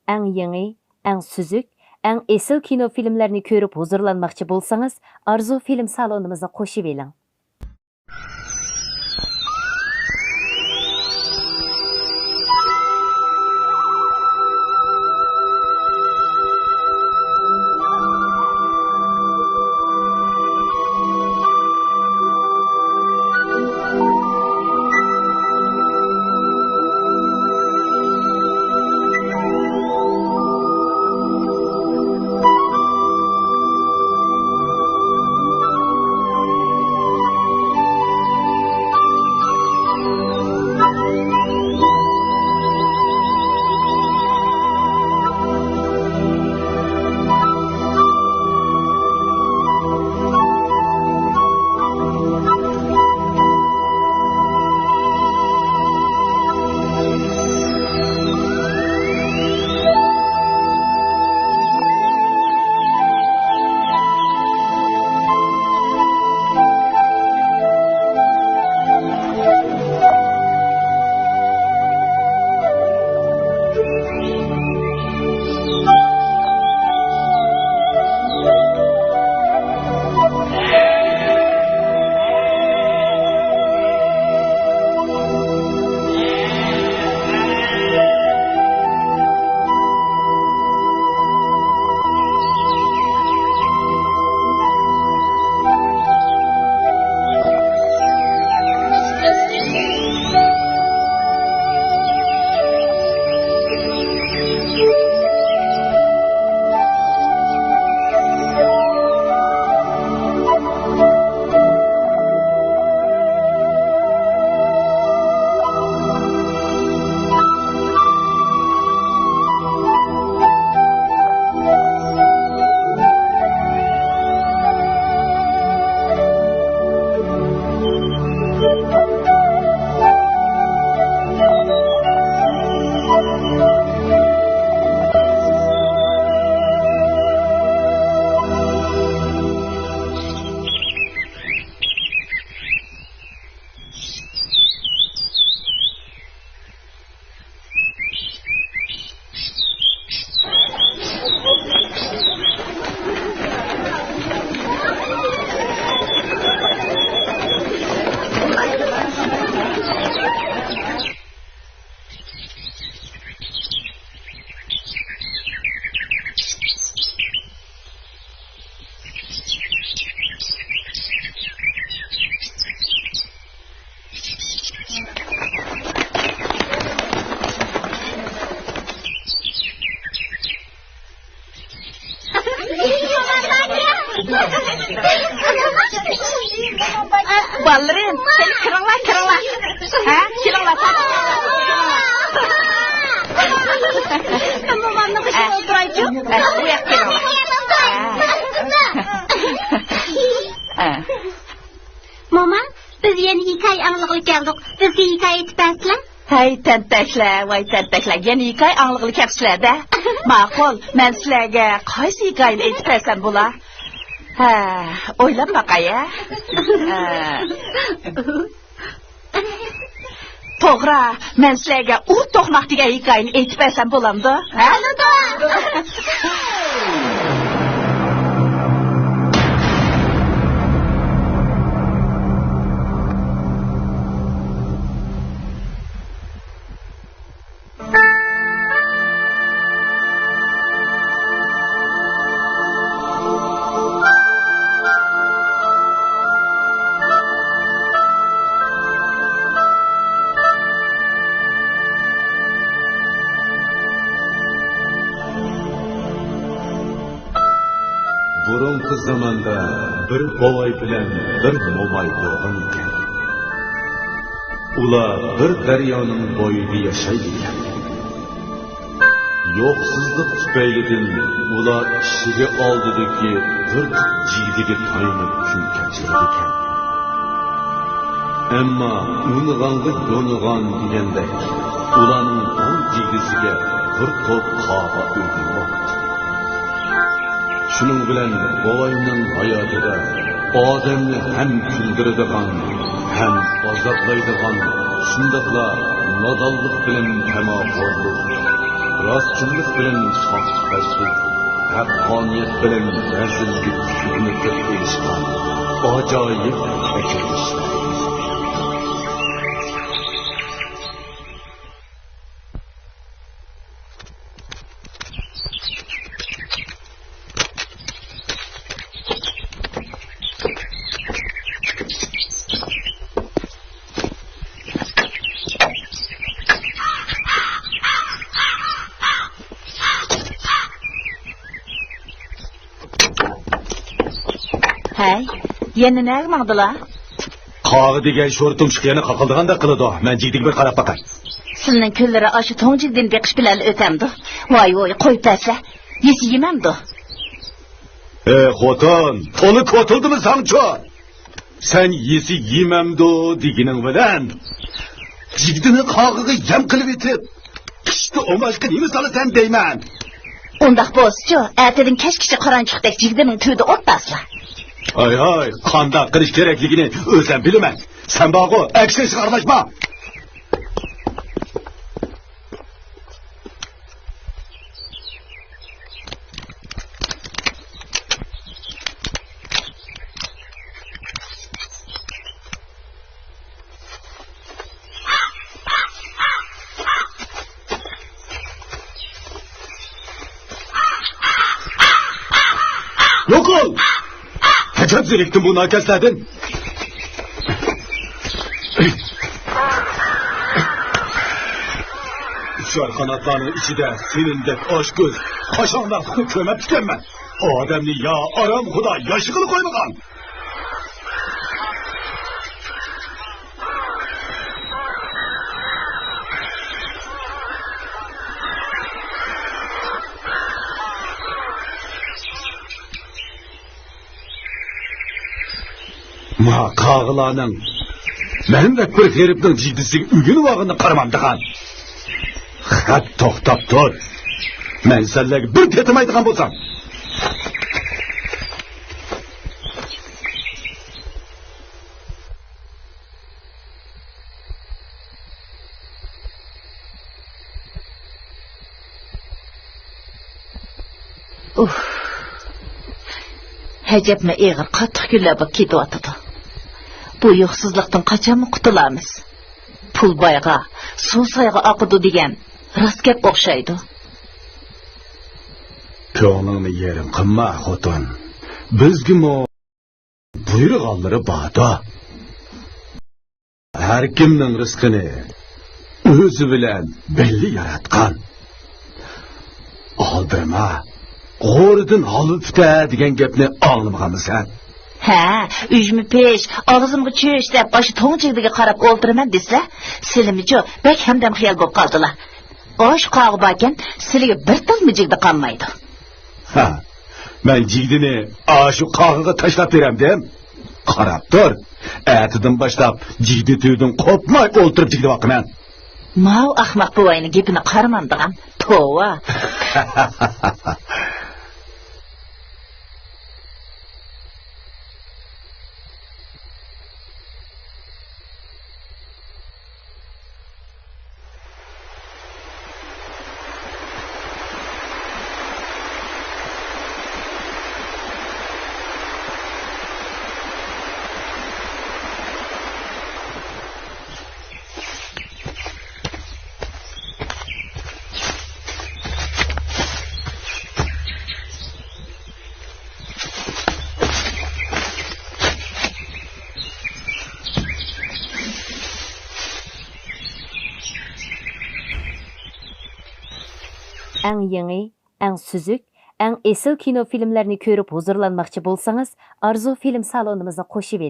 eng yangi, eng suzuk, eng esil kino filmlarini ko'rib huzurlanmoqchi bo'lsangiz, Arzu film salonimizni qo'shib eling. Ballerin, kırınglar. Ha? Kırınglar. Mamamla kışın oturaycı. Bu yak kırınglar. Mama, biz yeni hikaye anlıqlı geldik. Bizga hikaye etibasizlar? Hay tentaklar, yeni hikaye anlıqlı kepsizlar da. Ma'qul, men sizlarga qaysi hikoyani aytib bersam bo'lar? Ha, o'ylab baqay-a. To'g'ri, men sizlarga u to'qmoq degan hikoyani aytib bersam bo'lamdi? Ha? Burunqi zamonda bir bovoy bilan bir mo'may bo'lgan ekan. Ular bir daryoning bo'yida yashaydi ekan. Yo'qsizlik tufaylidan ular ishiga oldidagi bir jiydiga tayanib kun kechirar ekan. Ammo unig'anlik do'nig'an degandek ularning bu jiydisiga bir to'p qog'a o'g'ilmoqda. Shuning bilan bovoyning hayotida odamni ham kuldiradigan, ham azoblaydigan, shundaqla nodonlik bilan tamoqorlik, rostchilik bilan soxtalashib, haqqoniyat bilan razillik hukmiga erishgan ajoyib ekilishlar. Hey, yana nega maqdilar? Qog'i degan sho'r tumshuqlarni qaqildiganda qiladi. Men jigdiga bir qarab baqay. Sizning kunlari aşı to'ngjigdan beqish bilan o'tamdi. Voy, qo'yib tasla. Yesi yemamdi. Xotin, to'li ko'tildimi sangcho? Sen yesi yemamdi degining bilan jigdini qog'iga yam qilib etib, pishdi omashqa nima solasan deyman. Undaq bo'lsa-chi, ertadan kechgacha qoranchiqdek jigdining to'yida o't tasla. Hay, qanday qilish kerakligini o'zim bilaman. Sen bog'u aksiz aralashma. Yok ol! Hacap ziriktin bu nakasladın. Şu kanatlarının içi de senin de aş göz. Kaşağından kömep tükenme. O adamni ya aram huda yaşıkını koymadan. Ma qağılarının benim ekber herifnin ciddisi ügün vağını qarmamdıgan. Xat to'xtab tur. Men senlarga bir tetimaydigan bo'lsam. Hacapmi eg'ir qattiq kunlar bo'lib ketyotdi. Bu yo'qsizlikdan qachon qutulamiz? Pul boyga, suv soyga oqidi degan rost gap o'xshaydi. Ko'nglingni yerim qilma xotin. Bizga mo buyruqlari borda. Har kimning rizqini o'zi bilan belli yaratgan. Oldirma. G'o'ridan olibda degan gapni anglamaganmisan? Ha, uymi pesh, og'zimga cho'sh deb boshi to'ngjigiga qarab o'ldiraman desa, silimicho bek hamdam xiyol bo'lib qoldilar. Osh qog'i borkan, siliga bir tilmi jigdi qolmaydi. Ha, men jigdini shu qog'iga tashlab beramdim. Qarab tur. Atidan boshlab jigdi to'ydan qopmay o'ltirib jigdi vaqman. Mau ahmoq buvayning gapini qaramamdigan. Tova. Eng yeni, eng süzük, eng esil kino filmlerini körüp huzurlanmakçı bolsanız, Arzu Film Salonumuza qo'shib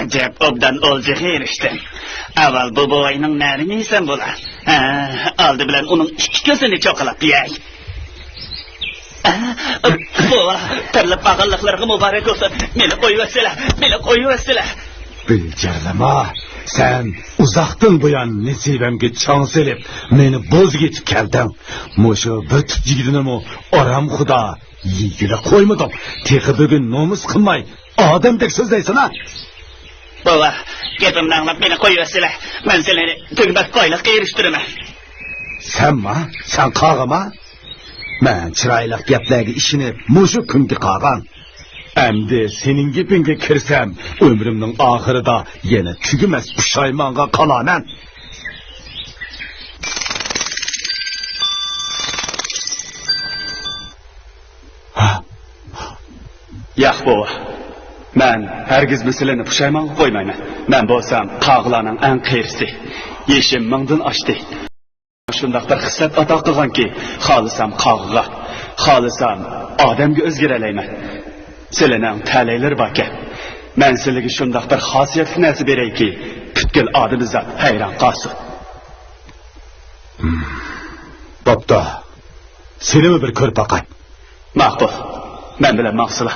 Acep obdan olacak eriştin. Aval bu boyunun närini yesen bolar. Aldı bilen onun iki gözünü çokalap yey. Bova, tırlıp ağırlıklarına mübarek olsun. Meni koyuversele. Bilgerlama, sen uzaktan buyan nesibemge çan selip, meni boz getip keldin. Muşu büt jigidinimi aram xuda yigile koymadım. Teki bugün nomus kılmay, adamdek sözdeysin ha. Bova, gepimni anlap meni koyuversele. Men seni tügbek koylıkka eriştirime. Sen ma, sen kağıma? Men çıraylık geplerge işini muşu künge kağan. Emdi senin gepinge kirsem, ömrümün ahırıda yine tügümez pişaymanga kalamen. Yo'q bova. Men hergiz meseleni pushaymon qo'ymayman. Men bo'lsam qag'larning eng qeyrisi. Yeshim mingdan oshdi. Shundaq bir xislat ato qilganki, xolisam qag'ga, xolisam odamga o'zgaralayman. Sizlarning ta'laylar bor-ki, men sizlarga shundaq bir xosiyatli narsa berayki, butkul odam zot hayron qolsin. Bopta, seni mi bir ko'rib aqay? Maqbul. Men bilan maqsula.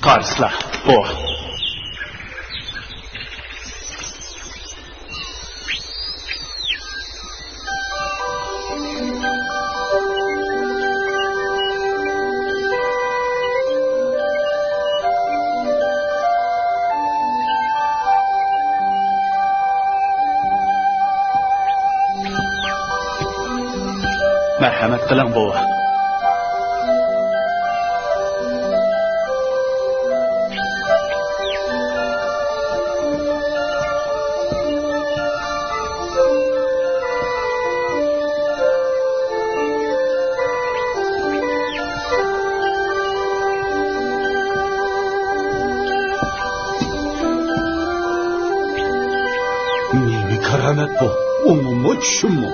Qarslar, bova. Merhamet qiling bova. Nemi karamet bu, onu mu düşün mu?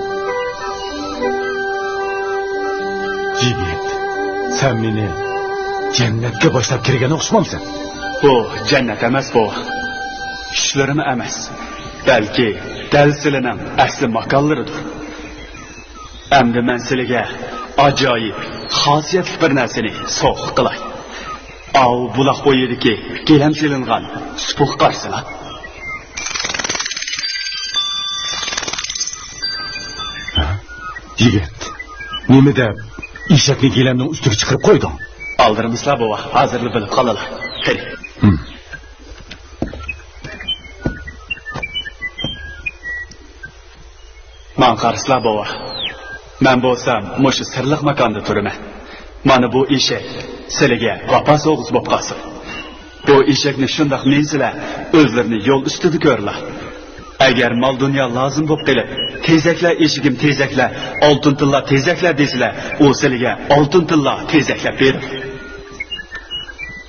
Cibiyet, sen beni cennetke başlap kirgene okşumamsın. Bu cennet emas bu. İşlerim emas. Belki delsilining asli makallarıdır. Endi men sizlarga ajoyib, xosiyatli bir narsani sovg'a qilay. Av buloq bo'yidagi gilam silingan supuq qarsila. Yigit, nemi deb eshakni gilamning ustiga chiqarib qo'yding? Aldırımızla bova, hazırlı bilip qalalar. Hadi. Man qarsizlar bova. Men bo'lsam, mushu sirliq makonda turaman. Mana bu eshak sizlarga vafo so'g'iz bo'lib qolsin. Bu eshakni shundoq mensizlar o'zlarini yo'l ustida ko'rlar. agar mol dunyo lozim bo'lib qilib tezaklar eshigim tezaklar oltin tilla tezaklar desalar u sizlarga oltin tilla tezaklab berar.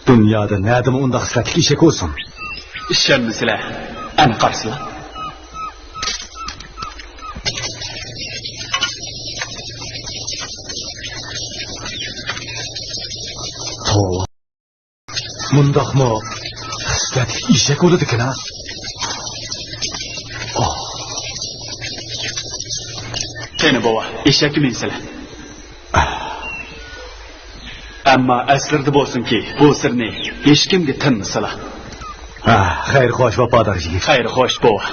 Dunyoda nadimi undaq hislatli eshak bo'lsin? ishonmasizlar ana qarasizlar. To'g'ri. Mundaqmi hislatli eshak bo'ladi-ku ha? Qani bova, eshakka minsizlar. Ammo aslida bo'lsinki, bu sirni hech kimga tinmasizlar. Xayr xo'sh vafodor yigit. Xayr xo'sh bova.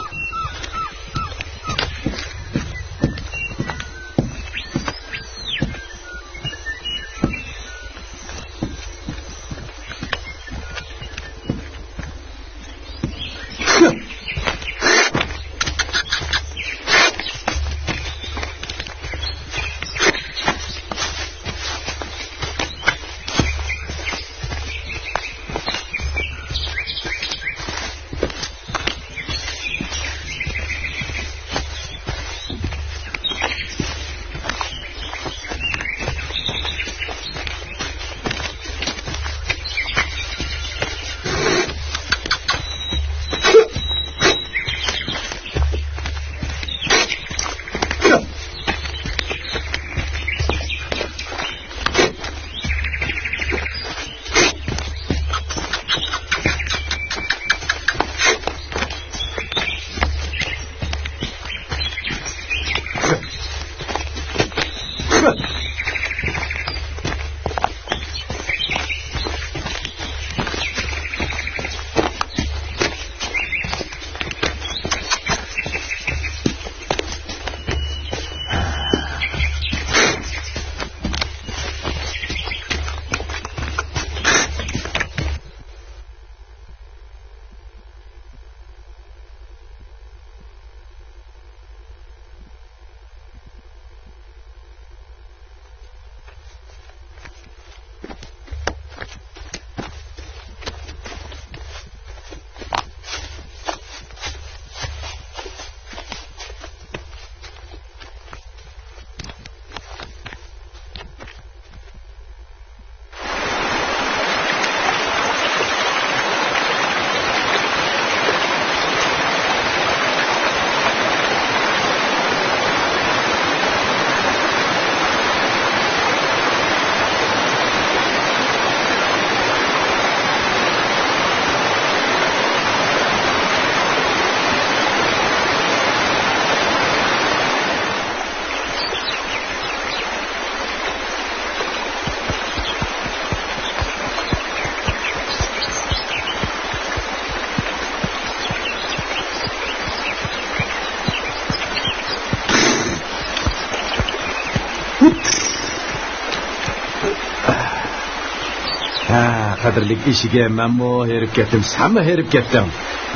Qadrlik eshigim, menmo herib ketdim, senmi herib ketdim.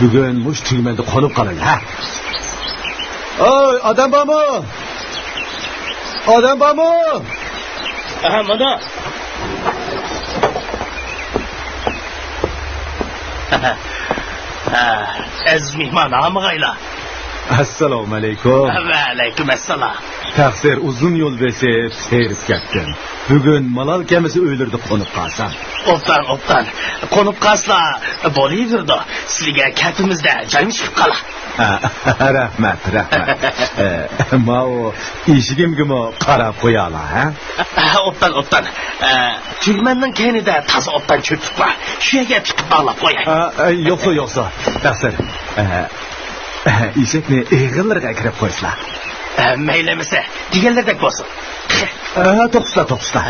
Bugun mush tugmanda qolib qoladi, ha? Oy, odam bormi? Odam bormi? Mana. Aziz mehmon, amg'aylar. Assalomu alaykum. Va alaykum assalom. Taqsir uzun yo'l besib, herib ketdim. Bugun malol kemisi o'ylardi qo'nib qolsam. Obdan. Qo'nib qasla bo'laverdi. Sizga katimizda joyim chiqib qola. Rahmat. Mao eshigimga qarab qo'yala, ha? Obdan. Tugmanning kenida toza obdan cho'tib bor. Shu yerga tiqib olib qo'yay. Yo'qsa. Taqsir. Eshakni eg'illarga kirib qo'ysizlar. Maylimisi, deganlardek bo'lsin. To'xta.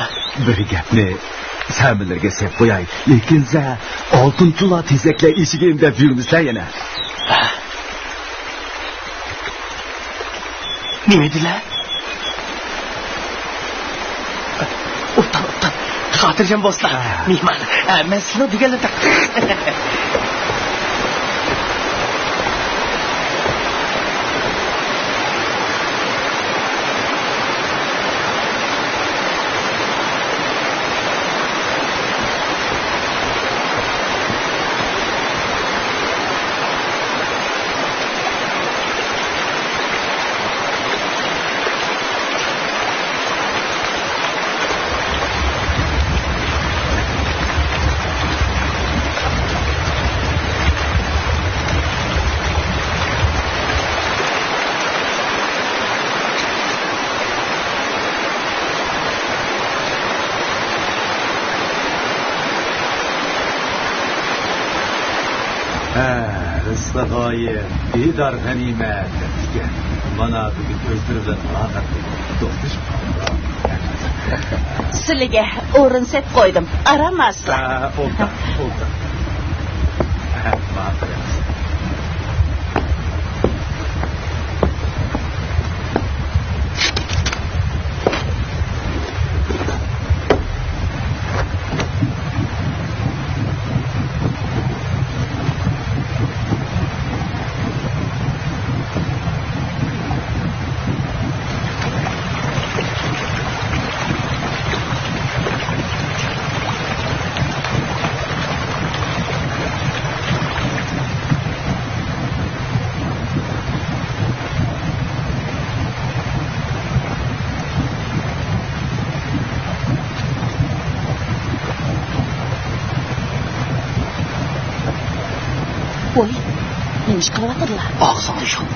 Bir gapni samirlarga sep qo'yay. Lekin za oltin tula tezaklar eshigim deb yurmislar yana. Nima dedilar? Obdan. Xotirjam bo'lsizlar. Mehmon, men sizni deganlardek. g'oyib, bedor g'animat degan. Mana bugun o'zlari bilan aloqa to'xtashib qoldi. Sizlarga o'rin set qo'ydim. Aramaslar. Oldu. Voy, nima ish qilyaptilar? Og'zingni yum.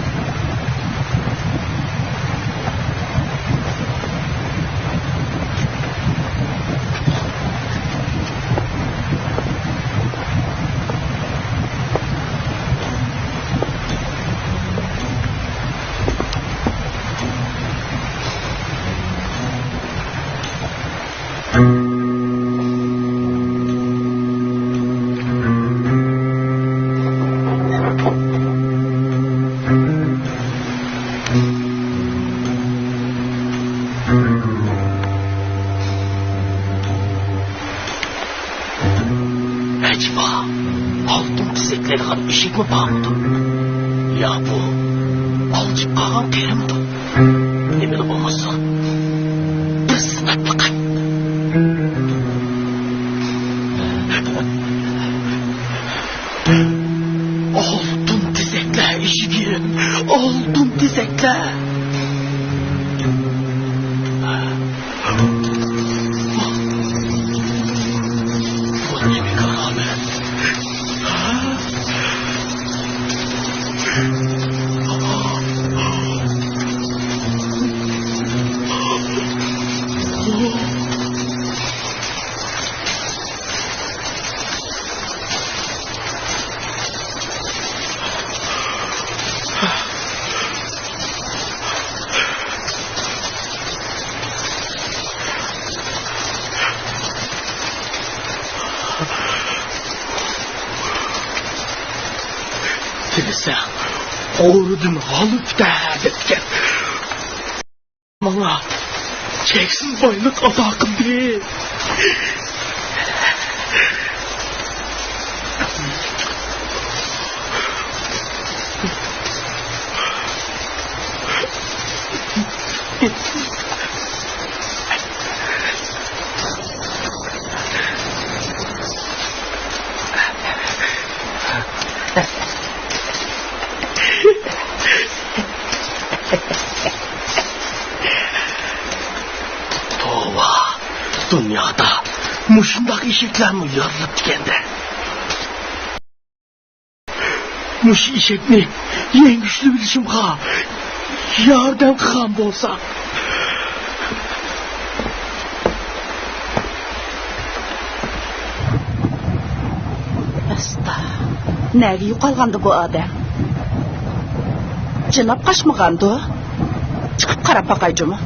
Acaba altın çizekleri kadar ışık mı bağımdı? Ya bu alçıp kalan kere mi? Ne bilip olmazsa bir sınat bakay. Altın çizekler işigim, altın çizekler. Bu ne bir keramet? Tilesem, oğrudun alıp da etken. Bana çeksiz baylık adakım değil. Tova, dünyada muşundaki işekler mi yazılıp dikende? Muş işekni en güçlü bilişim ha, yardım kan bolsa. Asta, nerede yo'qolgandi bu adam? Cınap kaçmagandi o? Çıkıp qarab baqaycımı?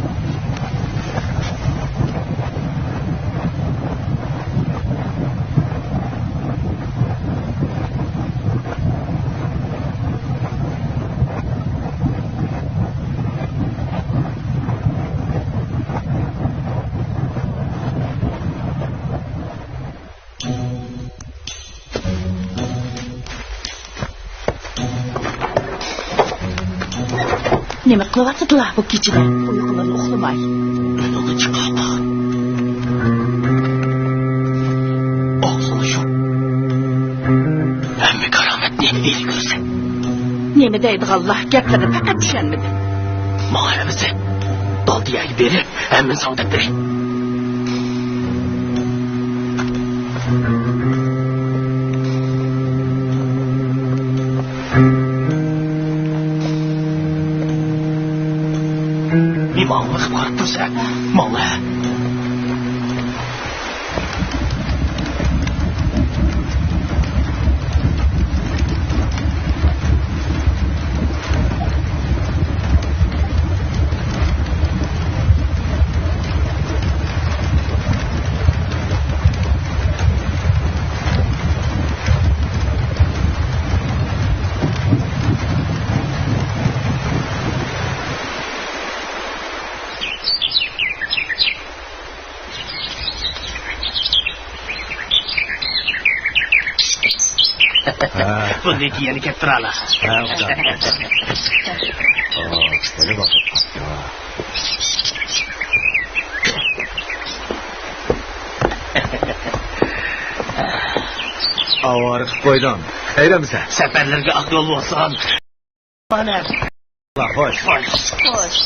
Nima qilyaptilar bu kechada? Uyqularni uxlamay. Önünü çıkarma. Ağzını yum. Ben bir keramet ne bir görsen. Nima deydi Allah? Gaplarga faqat tushunmadi. Mahallemizi Baldiyaga berib, hemen savdab beray. Bir mağlık var dursa, malı. Bundan keyin kettirala. Avarıq qoydum. Eyrəmisən? Səfərlərə aql olsan. Bana. Xoş. Xoş.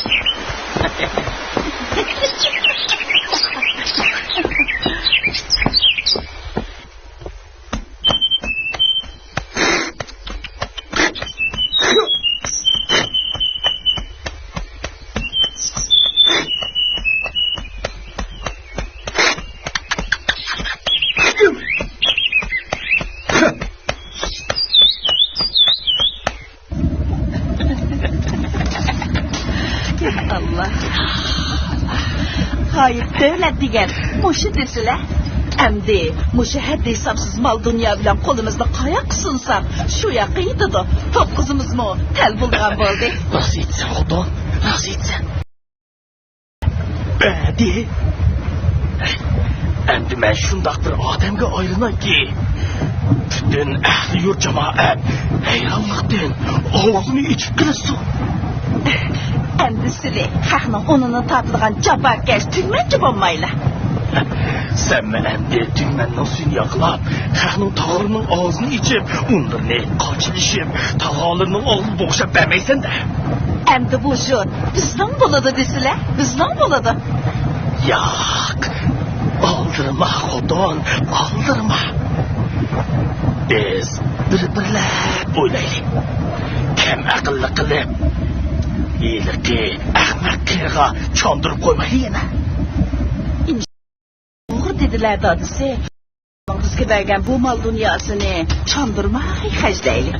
Allah. Hayır, devlet diyen muşu desile. Emdi, muşu haddi hesapsız mal dünya bilen kolumuzda kayak sunsak, şu yakıydı da, top kızımız mı tel bulduğun buldu. Nasıl etsen odan? Nasıl etsen? Bedi. Endi men şundaq bir adamga aylanay ki, bütün ahli yurt cemaat hayranlıqdan ağzını içip kırısın. Emdi sili, haqның onunu tatlıgan cabakkeş tüymenci olmayla. Sen mi endi tüymennin suyunu yakılap, haqның tağırının ağzını içip, onlarını kaçılışıp, tağalarının ağzını boğuşap vermeysen de. Emdi bu jur, bizden buladı desile, bizden buladı. Yok, aldırma odan, aldırma. Biz bir-birlep oynayalım. Kim akıllı kılıp, iyiliki ahmak kırığa çandırıp koymayı yine. Doğru dediler dadısı. Bizge bergen bu mal dünyasını çandırmay hecdeyli.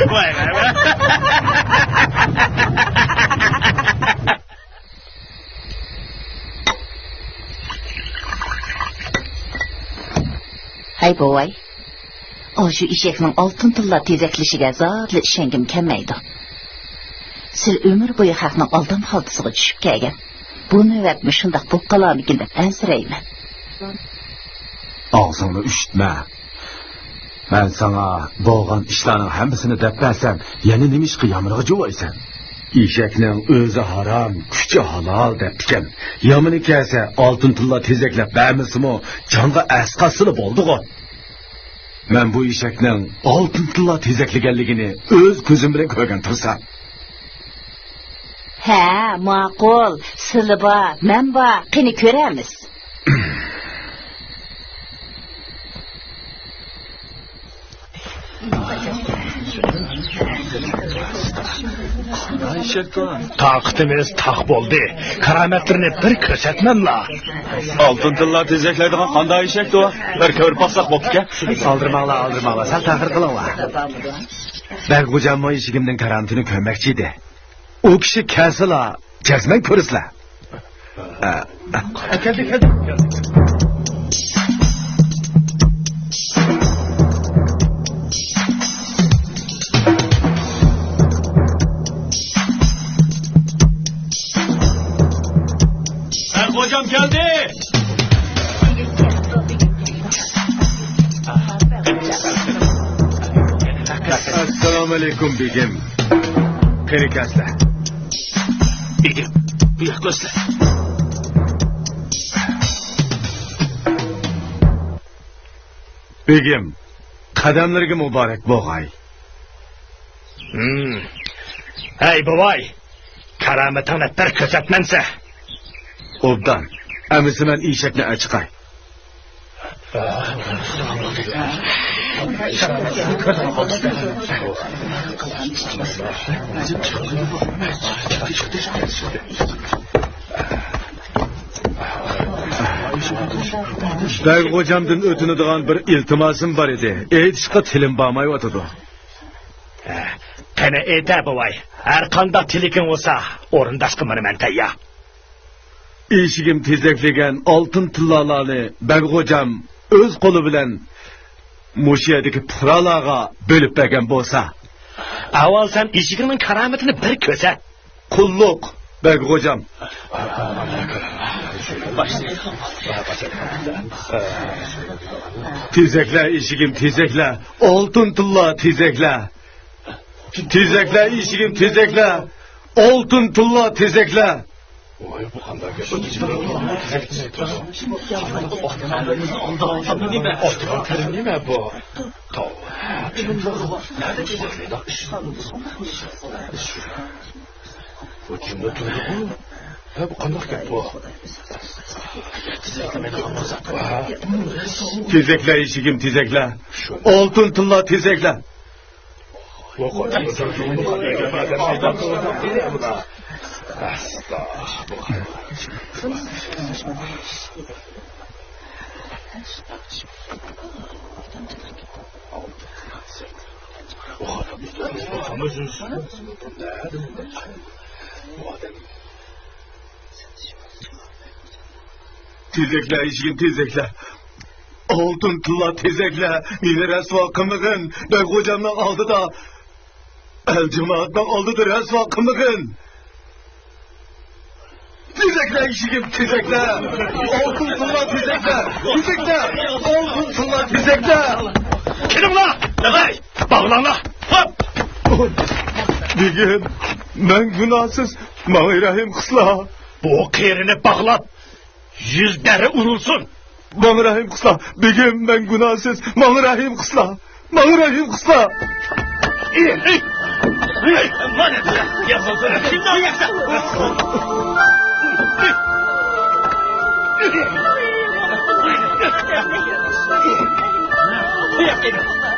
Vay be. Hay boy, o şu işekning oltin tilla tezaklishiga zotli ishongim kelmaydi. Siz umr bo'yi haqning oldin xaltasiga tushib kelgan. Bu navbatmi shundoq bo'lib qolarmikin deb ansirayman. Ağzını üşütme. Ben sana boğan işlerin hemsini dep versem, yeni nimiş kıyamını cuvaysan. İşekinin özü haram, küçü halal depken, yamını kelse altın tılla tezeklep vermesi o, canға əskasılı oldu o. Ben bu işekinin altın tılla tezekligenligini öz gözüm bilen görgen tursam. Ha, ma'qul, sili bor, men bor, qani ko'ramiz. Taqitimiz taq bo'ldi. Karametlerini bir ko'rsatmamla. Altın tilla tezeklediğin qanday işekdi o? Bir körüp baksak bopke. Aldırmağla, sen takır kılınla. Ben kocamma işigimden karantini kömekçiydi. O kişi kelsila, cezmen körüsla. Geldik. Hocam geldi. Esselamu aleyküm begim. Beni kesle. Begim, bir yaklaşla. Begim, kademlerge mübarek boğay. Hey bobay, karametine bir ko'rsatmansa. Obdan, emisi ben işekle açıkay. Ben hocamdan ötünüdüğün bir iltimasım var idi. Eğitişka tilim bağmayı otudu. Qani ede bobay, her qanda tilikin olsa, orundaşkı men tayya. İşigim tezekligen altın tıllalarını ben hocam öz kolu bilen Muşiyadaki pıralağa bölüp bergen bolsa, Avval sen eshiginin karametini bir ko'rsat. Qulluq, Beg'o'jam. Tezekle eshigim, tezekle. Oltin tilla tezekle. Tezekle eshigim, tezekle. Oltin tilla tezekle. Tezekle eshigim, tezekle. Oltin tilla tezekle. Tezekle eshigim, tezekle. Oltin tilla tezekle. Meni rasvo qilmagin. Beg'o'jamning oldida. El cemaatning oldida rasvo qilmagin. Tezekle eshigim, tezekle. Oltin tilla tezekle. Tezekle. Oltin tilla tezekle. Kelinglar, davay, bağlanlar. Hop. Begim, men gunohsiz, menga rahim qilsa. Bu qerini bağlab, yüzleri urulsun. Menga rahim qilsa. Begim, men gunohsiz, menga rahim qilsa. Menga rahim qilsa. Mana yazılsana. Şimdi oynaşsa.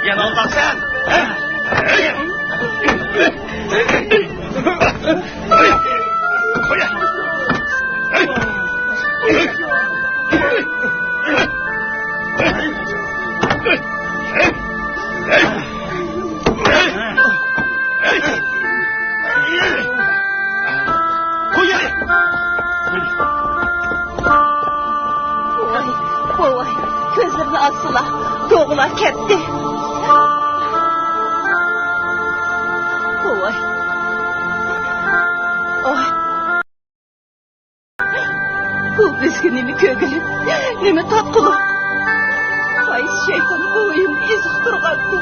Yanıldan sen. Voy, ko'zlarini ochsila, to'g'lar ketdi. Voy. Oy. Bu bizga nima ko'ngil, nima tatqiliq. Ay shayton o'yim eziq turg'andi.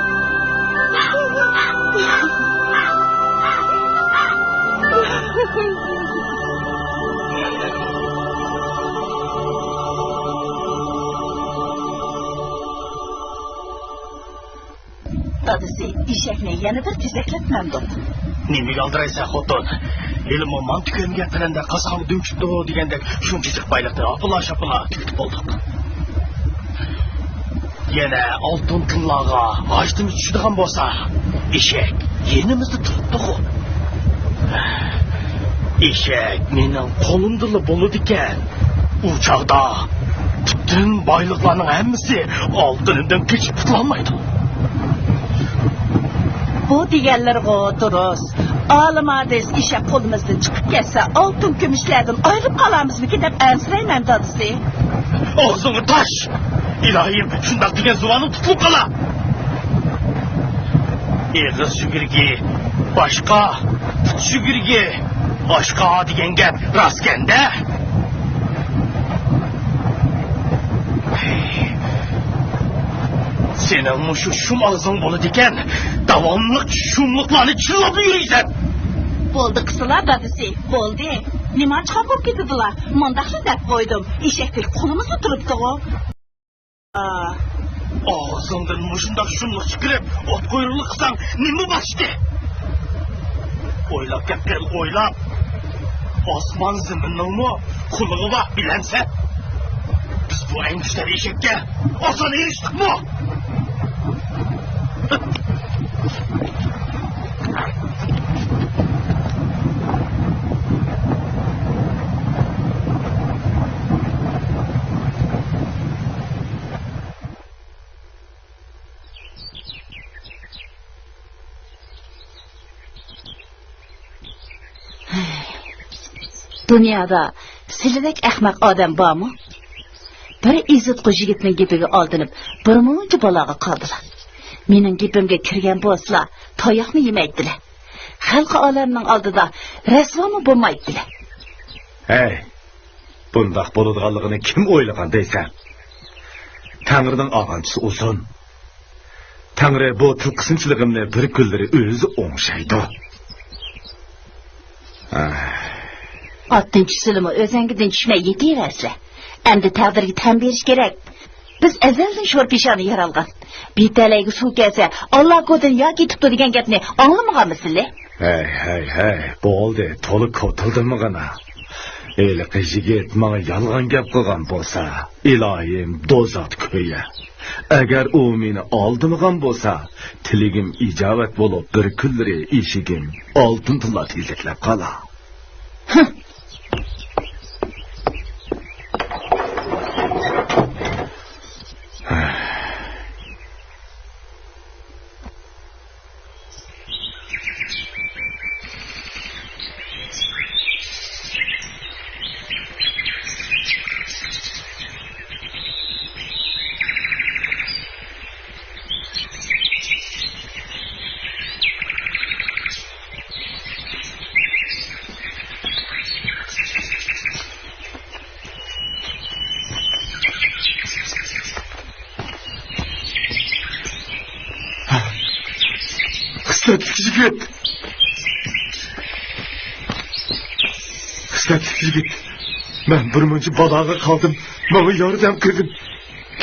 Dadisi eshakni yana bir tezaklatmamdi. Nimaga aldiraysan xotin? Ilmi mantiqim gapiranda qasam dökibdi degandek shunchalik bayliqni apila-shapila tutib oldik. Yana oltin tillaga g'ashtim tushadigan bo'lsa, eshak yenimizni turibdi-ku. Eshak mening qo'limda bo'ladi ekan. U chaqda butun boyliqlarning hammasi oltinimdan kechib qutulolmaydi. Bu deganlarga durust. Olimades eshak qo'limizdan chiqib ketsa, oltin kumushlardan ayirib qolamizmi deb ansirayman dadisi. Og'zingni tash! İlahim, shundoq degan zuvoning tutilib qola. Eg'iz shugirgi boshqa, put shugirgi boshqa degan gap rostganda. Sening mushu shum og'zing bo'ladi ekan, davomli shumliqlarni chillab yuraysan. Bo'ldi qislar dadisi, bo'ldi. Nima chiqib ketdilar? Mundaqcha deb qo'ydim. Eshakdek qo'limizda turibdi-ku. Ağzından mushundoq shumliq chiqirib, ot qo'yruqlik qilsang, nima bo'lishdi? O'ylab gapga o'ylab. Osmon zaminning qulig'i va bilansa. Biz bu eng kuchli eshakka oson erishdik-mi? Dunyoda sizlardek ahmoq odam bormi? Bir izzat yigitning gapiga oldinib, bir muncha baloga qoldilar. Mening gapimga kirgan bo'lsa, tayoqni yemaydilar. Xalqi olamning oldida rasvomi bo'lmaydilar. Hey, bundaq bo'ladiganligini kim o'ylagan deysan? Tangrining og'anchisi uzun. Tangri bu tilqisinchiligimni bir kunlari o'zi o'ngshaydi. Attinchi silimi o'zangidan tushmay yetaversa, endi taqdirga tan berish kerak. Biz azaldan sho'r peshoni yaralgan. Betalayga suv kelsa, Alloh ko'dan yo ketibdi degan gapni anglamaganmisizlar? Hey, bo'ldi, to'liq ko'tildimmi gana? Eliqi yigit menga yolg'on gap qilgan bo'lsa, ilohim dozat ko'ya. Agar u meni oldimigan bo'lsa, tiligim ijobat bo'lib, bir kunlari eshigim oltin tilla tezaklab qolar. Xislatli yigit. Ben bir muncha baloga qoldim. Menga yordam qilgin.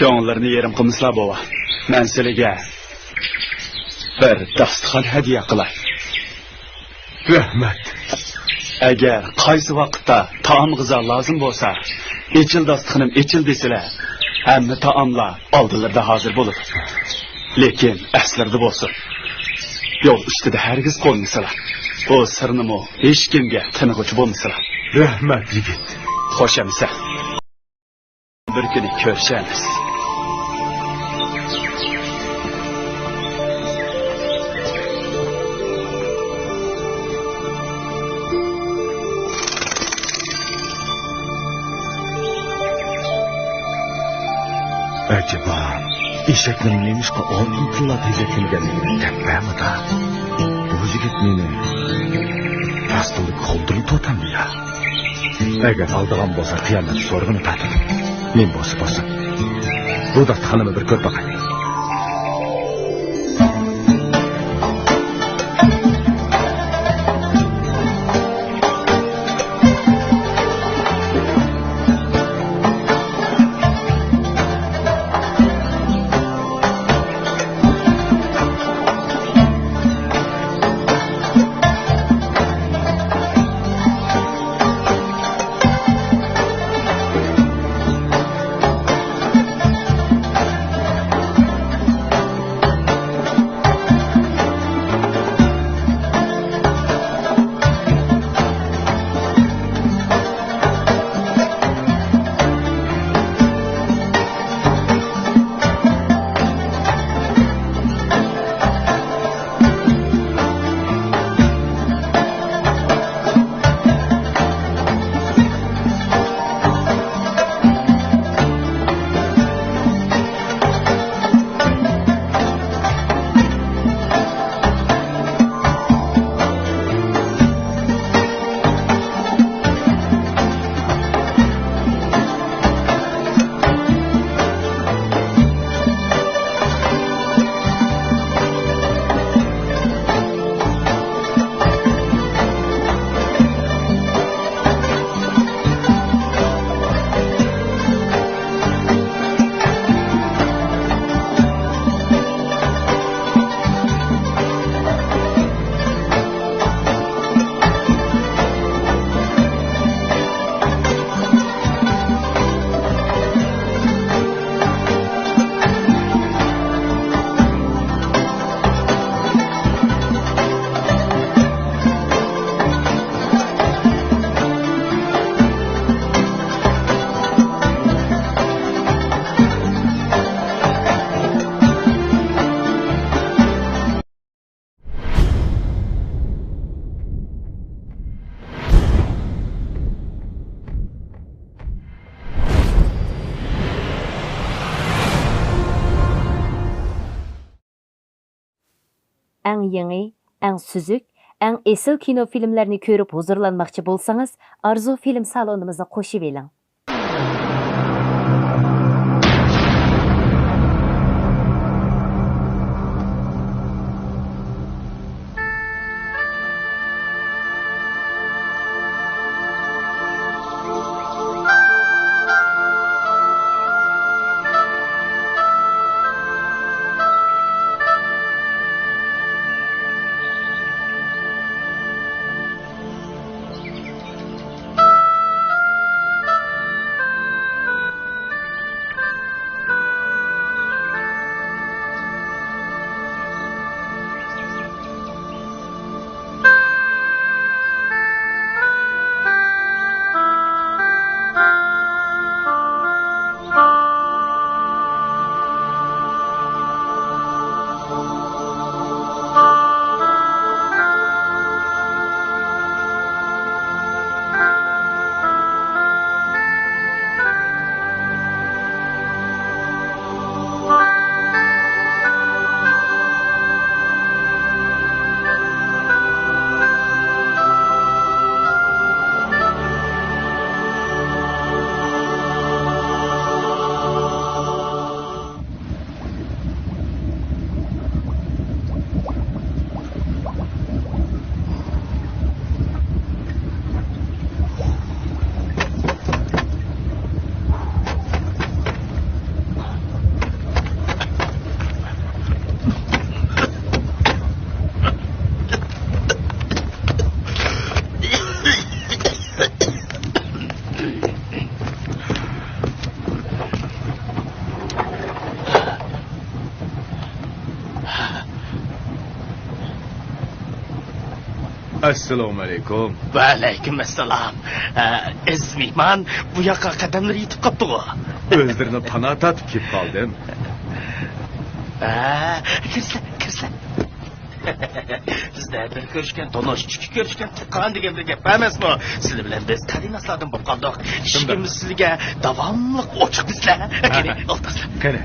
Ko'ngillarni yerim qilmislar bova. Men sizlarga bir dasturxon hadiya qilay. Rahmat. Agar qaysi vaqtda taom g'izo lozim bo'lsa, echil dasturxonim echil desalar, hamma taomlar oldilarda hozir bo'ladi. Lekin aslarda bo'lsin. Yo'l ustida hargiz qo'ymasalar. Bu sirnimi hech kimga tinig'uchi bo'lmasalar. Rahmat yigit. Xo'shamsa. Bir kuni ko'rishamiz. Acaba eshakning nemishqa oltin tilla tezakilganligini gapirmi da? Bu yigit meni rastlik qoldirib to'tamdi ya. Agar aldigan bo'lsa qiyomat so'rg'ini tatib. Men bo'lsa. Bu dasturxonimni bir ko'rib boqay. eng yangi, eng süzük, eng esil kino filmlerini ko'rib huzurlanmoqchi bo'lsangiz, Arzu film salonimizni qo'shib eling. Assalomu alaykum. Va alaykum assalom. Mehmon bu yoqqa qadamlar yetib qopti-ku. O'zlarini pana tatib kelib qoldim. Kirsa. Bizda bir ko'rishgan, donosh ikki ko'rishgan tuqqan degan bir gap emasmi? Sizlar bilan biz qarinaslardan bo'lib qoldik. Ishimiz sizga davomli ochiq bizlar. Qani.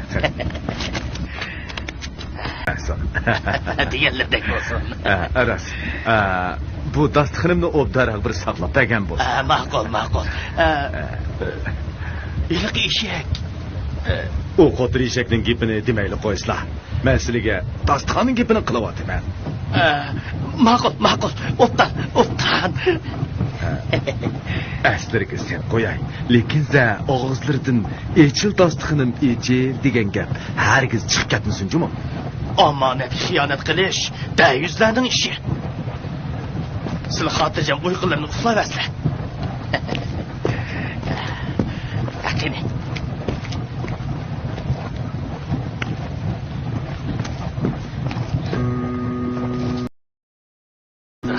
Deganlardek bo'lsin. Aras. Bu dasturxonimni obdaraq bir saqlab bergan bo'lsin. Ma'qul. Iliq eshak. U qo'tir eshakning gapini demayli qo'ysizlar. Men sizlarga dasturxonning gapini qilyapman. Ma'qul. O'tdan. Aslarga sen qo'yay. Lekin za og'izlardan echil dasturxonim echil degan gap hargiz chiqib ketmasin jumon. Omonat xiyonat qilish dayuzlarning ishi. Sizlar xotirjam uyqularni uxlayasizlar. Qani.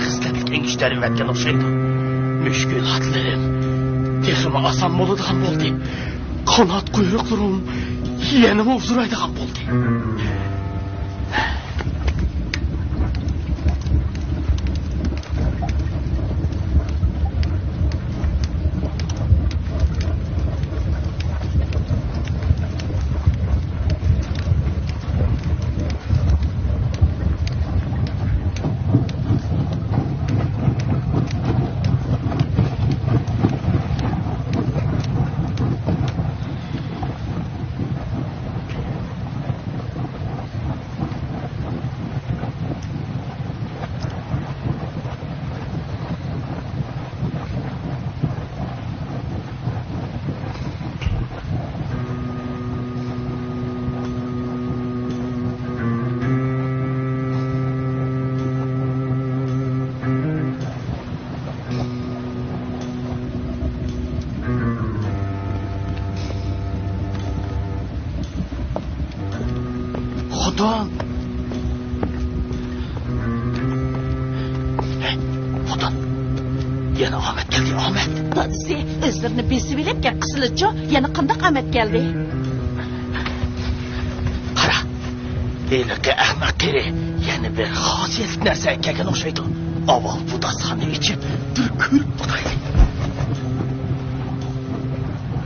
Xislatlik engishtarim vatgan o'xshaydi. Mushkulotlarim texmi oson bo'ladigan bo'ldi. Qanot quyruqlarim yana uzraydigan bo'ldi. Xudo. Xudo. Yana Ahmet geldi, Ahmet. Dadisi, özlerini besivilipken kısılıcı, yana qandaq Ahmet geldi. Qara. Elaki ahmaq kere, yana bir xosiyetli narsa kelgan o'xshaydi. Avval bu dasturxonni ichib, bir ko'rib o'taylik.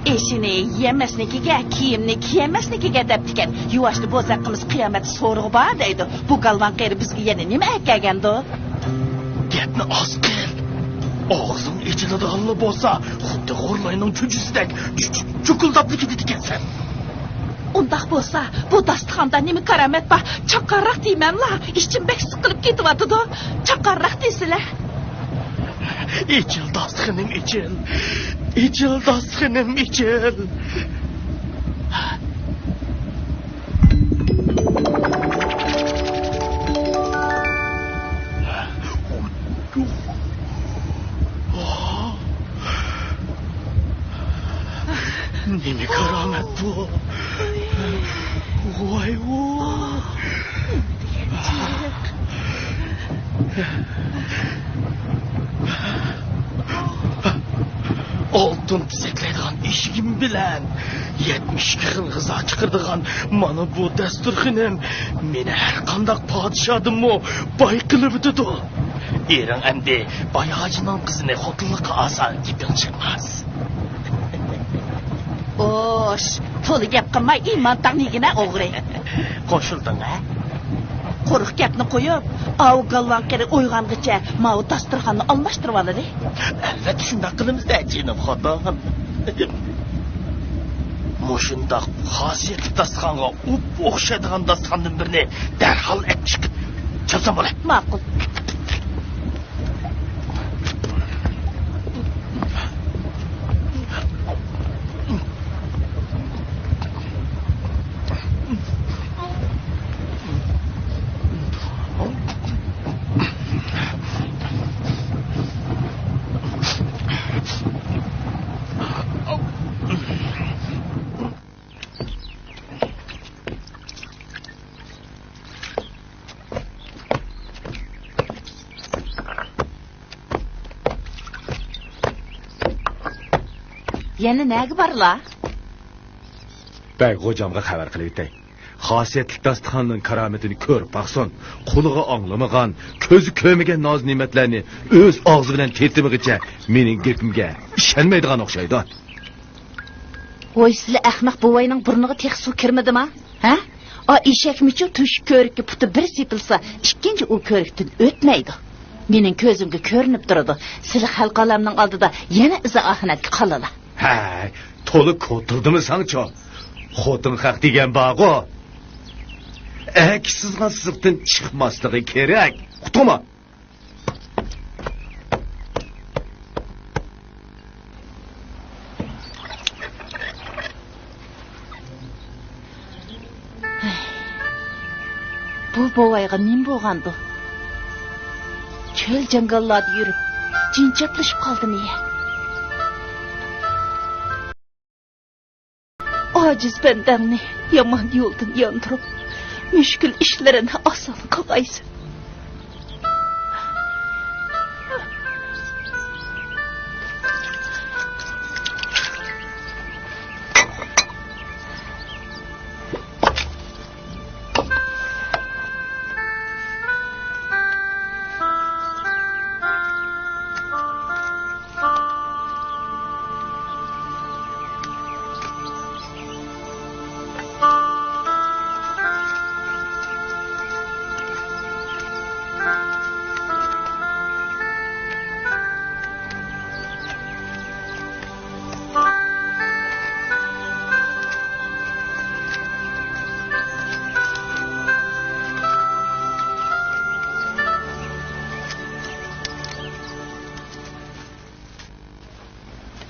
Eşini yemesnikiga, kiyimni kiyemesnikiga deptiken. Yuvaşlı bozakımız kıyamet soruğu var deydi. Bu galvan qeri bizga yana nima aytgandi? Gapni oz qil. Og'zing ichiladiganli bo'lsa, xuddi g'o'rlayning chujusidek chukuldab ketadi ekansan. Undaq bo'lsa, bu dasturxonda nima karamat bor? Chaqarroq deymanla, ishchim bek siqilib ketyapti. Chaqarroq deysizlar. İçil dastıxıным içil. İçil dastıxınym içil. Nemi keramet bu. Vay vay. Oltun tizeklaydigan eshigim bilan 72 xil g'izo chiqirdigan mana bu dasturxonim meni har qanday podshodimmi boy qilib o'tadi. Ering endi boyag'ining qizini xotinlikqa oson gaping chiqmas. Osh, to'li gap qilmay iymon taqnigina o'g'ri. Qo'shilding a? Quruq gapni qo'yib, av galvan qeri o'yg'ongacha mau dasturxonni almashtirib oladi. Albatta shunday qilamiz-da, jinim xotin. Mushundaq xosiyatli dasturxonga o'xshaydigan dasturxondan birini darhol olib chiqib chapsam bo'ladi. Ma'qul. Yana nega borlar? Bak hocamga xabar qilib o'tay. Xosiyatli dasturxonning karomatini ko'rib baqsin, qulig'i anglamagan, ko'zi ko'rmagan noz ne'matlarni o'z og'zi bilan tetimigacha mening gapimga ishonmaydigan o'xshaydi. Voy, sizlar ahmoq buvayning burniga tex suv kirmadimi? Ha? O eshakmichu tush ko'rikka puti bir sepilsa, ikkinchi u ko'rikdan o'tmaydi. Mening ko'zimga ko'rinib turadi. Sizlar xalq olamning oldida yana izi oxinatga qolala. Hay, to'liq ko'tildimi sancho? Xotin haq degan bog'o. Sizga siziqdan chiqmasligi kerak. Uqtimi? Bu bovayga nim bo'lgandi? Çöl jangallarda yurib, jinchatlashib qoldi niye? Aciz bendemni yaman yo'ldan yandırıp, müşkül işlerini asan qılaysın.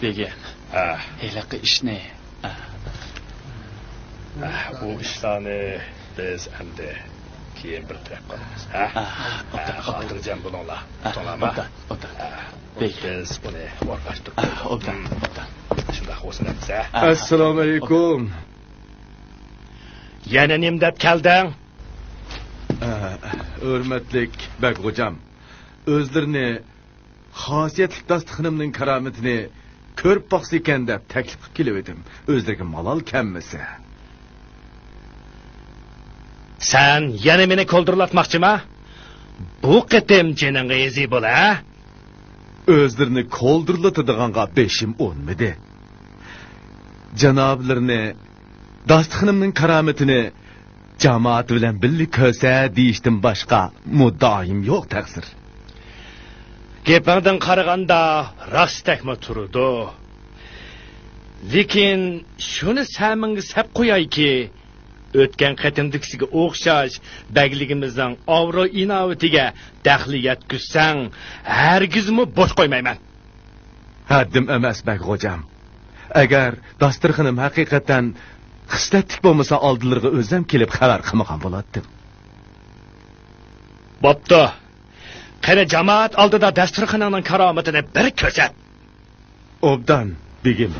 degan. Helaqa ishni. Bu ishlarni biz endi keyin bir qilib qolamiz. Xotirjam bo'linglar. To'g'rimi? Biz buni o'rgashtirib. Shunday xo'sinamiz. Assalomu alaykum. Yana nim deb kelding? Hurmatlik bak hocam. O'zlarini xosiyatli dasturxonimning karomatini ko'rib boqsa ekan deb taklif qilib kelib edim. O'zlariga malol kammasa. Sen yana meni ko'ldirlatmoqchimi? Bu qitim jiningga ezi bo'la. O'zlarini ko'ldirlatadiganға beshim o'nmidi. janoblarni dostixonimning karomatini jamoat bilan birga ko'rsa deyishdan boshqa muddaim yo'q taqsir. Gepingdan qaraganda rosttakmi turdi. Lekin shuni samingiz hep qo'yayki, o'tgan qatimdikisiga o'xshash bagligimizning avro inovatiga daxli yetkizsang, hargizmi bo'sh qo'ymayman. Haddim emas bag'o'jam. Agar dasturxonim haqiqatan xislatlik bo'lmasa oldilariga o'zim kelib xabar qilmagan bo'lardim. Bo'pti. Qani jamoat oldida dasturxonning karomatini bir ko'rsat. Obdan, begim.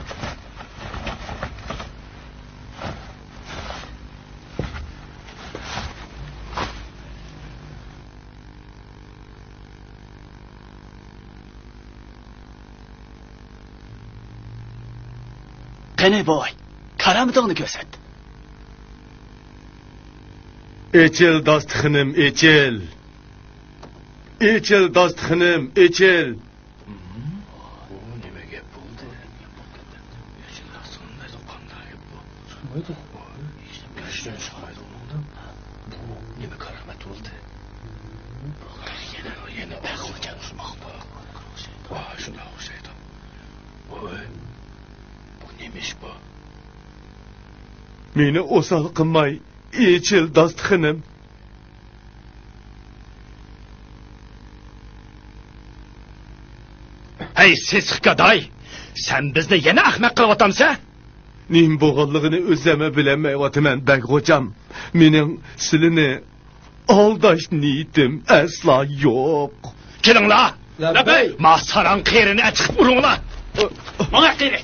Qani boy, karomatingni ko'rsat. Echil dostixonim, echil. Echil dostixonim, echil. Nima gap bo'ldi? Yoshlar sonda qanday gap bu? So'maydi. Yoshlar chiqmaydi undan. Bu nima karomat bo'ldi? Yana baqirgan shunaqmi? Shunday o'xshaydi. Voy. Bu nemish bu? Meni o'sal qilmay, echil dostixonim. Hey sesxiqaday, sen bizni yana ahmoq qilib otamsan? Nim bo'g'anligini o'zim bilmayapman bag'o'jam. Mening silini aldash niyatim asla yo'q. Kelinglar. Labay. Ma sarang qerini achib uringlar. Mana qeri.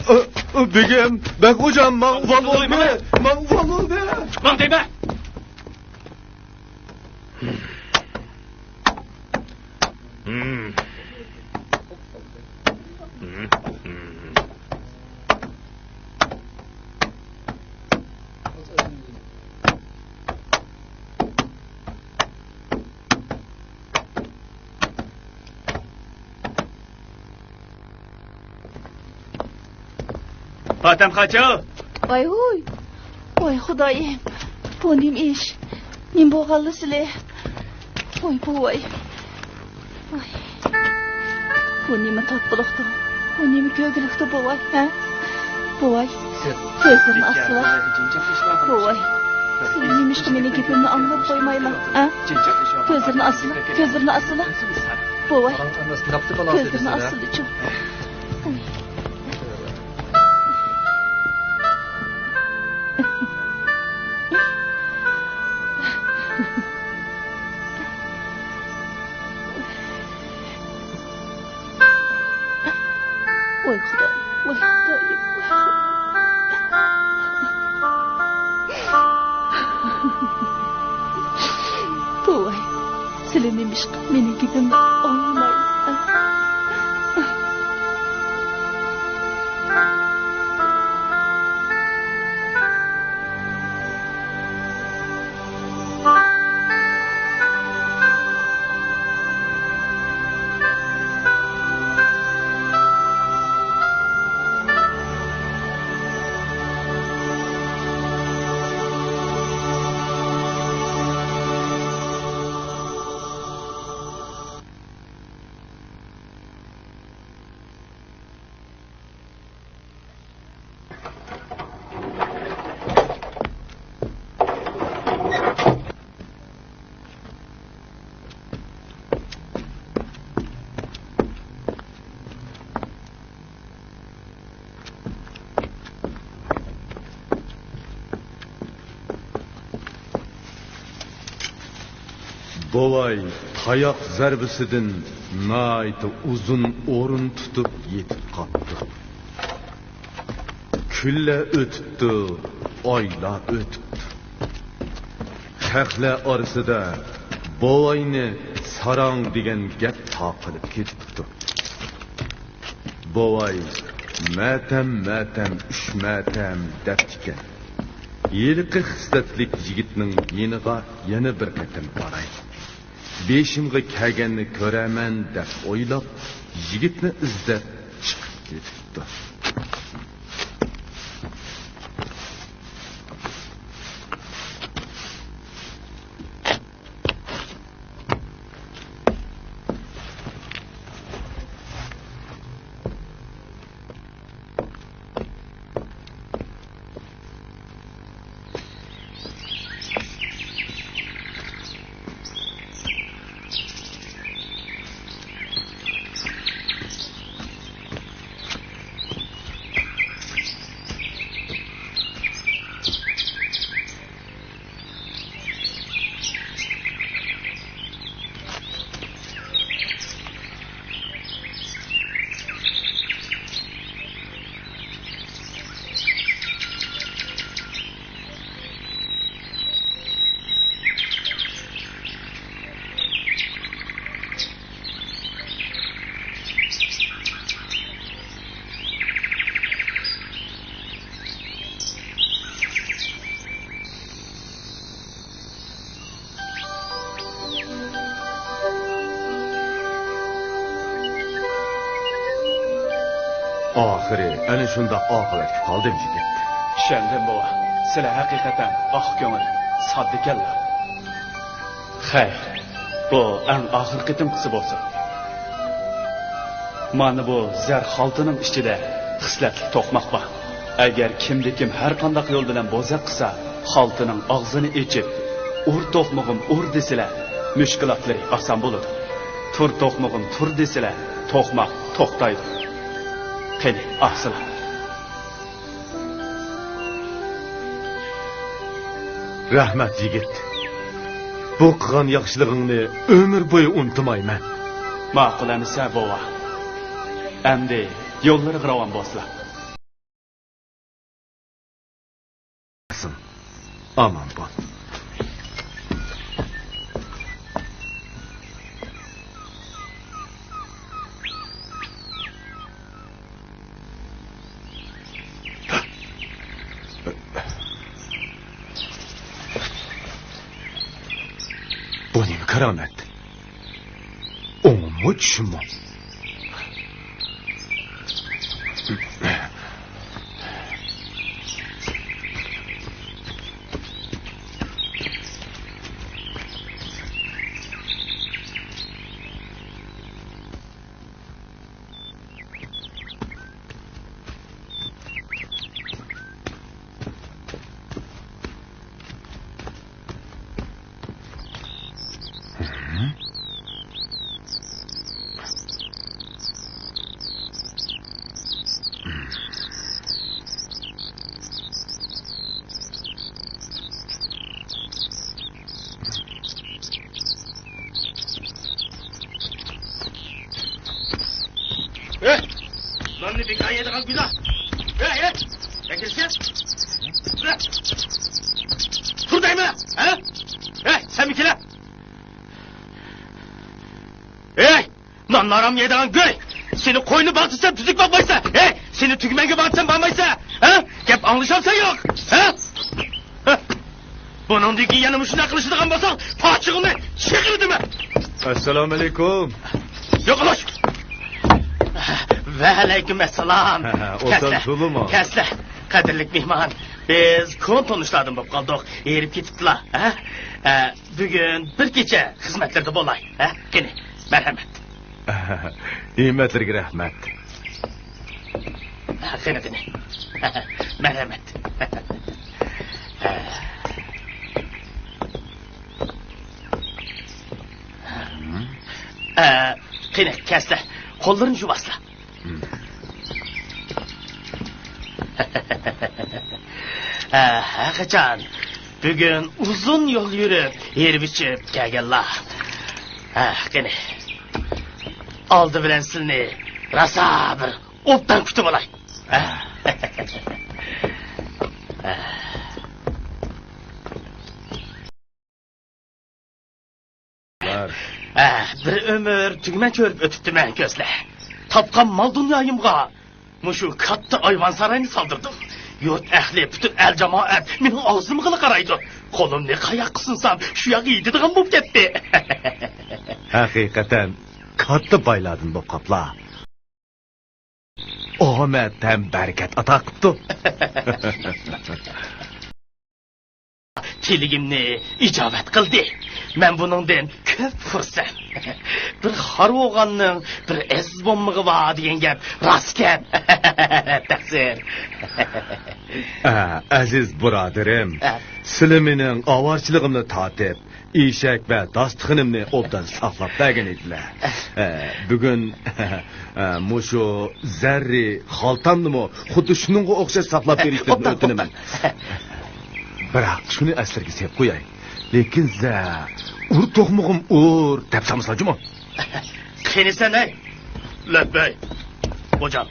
Begim, bag'o'jam ma'vol bo'ldi. Ma'vol bo'ldi. Chiqmang deyman. Fatam qacho. Voy hoy. Voy xudoyim. Bu nim ish. Nim bo'g'allisizlar. Voy voy. Voy. Bu nima totliqdi? Bu nima ko'glikdi voy, ha? Voy. Ko'zimni asla. Voy. Siz nima ishga meni gapimni anglab qo'ymaylar, ha? Ko'zimni asla. Ko'zimni asla. Voy. Ko'zimni asla-chi. Voy xudo, voy xudoyim. Voy, sizlar nima ish qilib meni gapimni olmaysiz? Bovay tayoq zarbisidan nayt uzun o'rin tutib yetib qoldi. Kunlar o'tibdi, oylar o'tibdi. Xalqlar orasida bovayni sarang degan gap taqilib ketibdi. Bovay matam uch matam debdikan. Yilqi xislatlik yigitning yeniga yana bir qatam boray. Beşimga kelganni ko'raman deb o'ylab, yigitni izlab chiqib ketibdi. Ahiri, ana shunda oqibatga qoldim yigit. Shandan bova, sizlar haqiqatan oq ko'ngil, soddikanlar. Xayr, bu eng oxir qitimqisi bo'lsin. Mana bu zar xaltining ichida xislatli to'qmoq bor. Agar kimdi-kim har qanday yo'l bilan bo'zaq qilsa, xaltining og'zini ochib, ur to'qmog'im ur desalar, mushkulotlari oson bo'ladi. Tur to'qmog'im tur desalar, to'qmoq to'xtaydi. Qani, ahsilar. Rahmat yigit. Bu qilgan yaxshiligingni umr bo'yi unutmayman. Ma'qul amisa bova. Endi yo'llari ravon bo'lsin. Aman bo'l. Bu nima karomat? O'ngimmi tushimmi? Nonni bekay yedigan günah. Bekirsin. Tur deymi? Ha? Sen mi kile? Nonni aram yedigan göy. Seni koyunu baktırsam tüzük bakmaysa. Seni tügmenge baktırsam bakmaysa. Gep anlaşamsa yok. Bunun diki yanımı şuna kılıştıgan basan. Paçığını çekildi mi? Assalomu alaykum. Yok ulaş. Ve aleykümselam. Otan Suluma. Kesle. Kadirlik mihman. Biz kon tonuşlardan bop kaldık. Erip ketiptiler. Bugün bir gece hizmetlerde bolay. Gene merhamet. Himmetlerge rahmet. Gene. Merhamet. Gene kesle. Kollarını yuvasla. Kaçan. Bugün uzun yol yürüp yer biçip gelgenler. Gene. Aldı bilen silini. Rasa bir optan kütüp olay. Bir ömür tügmen körüp ötüptü men gözle. Tapkan mal dünyayımga. Muşu katta ayvan sarayını saldırdım. Yurt ehli bütün el cemaat menin ağzımı kılı karaydı. Kolum ne kayak kısınsam şu yak iyiydi dığım bop gitti. Hakikaten katta bayladın bu kapla. Ahmet hem bereket atakıptı. Tiligimni icabet kıldı. Men bunundan köp fırsat. Bir har oğanның bir ez bommığı var deyen gap rast gap. Taksir. Aziz buraderim. Siliminin avarçılığımını tatip, işek ve dastıkınımını obdan saklap bergen ediler. Bugün muşu zerri haltandı mı, xuddi şununla okşaş saklap verişlerini ötünümün. Bırak şunu eslerge sep koyayım. Lekin za ur to'qmog'im ur deb samsılacı mı? Qani sen ey? Löbbey. Hocam.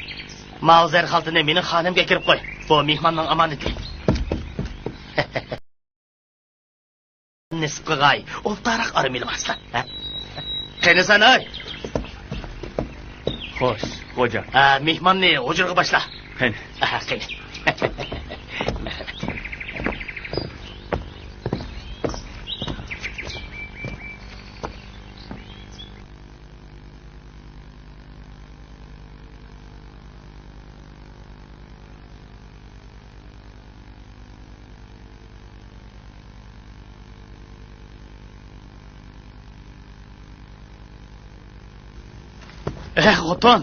Mavzer xaltini mening xonimga kirib qo'y. Bu mehmonning amonati. Nisqig'ay, o'ltaraq armilmaslar. Qani sen ey? Xo'sh, hocam. Mehmonni o'jirg'i boshla. Qani. Qani. Xotin.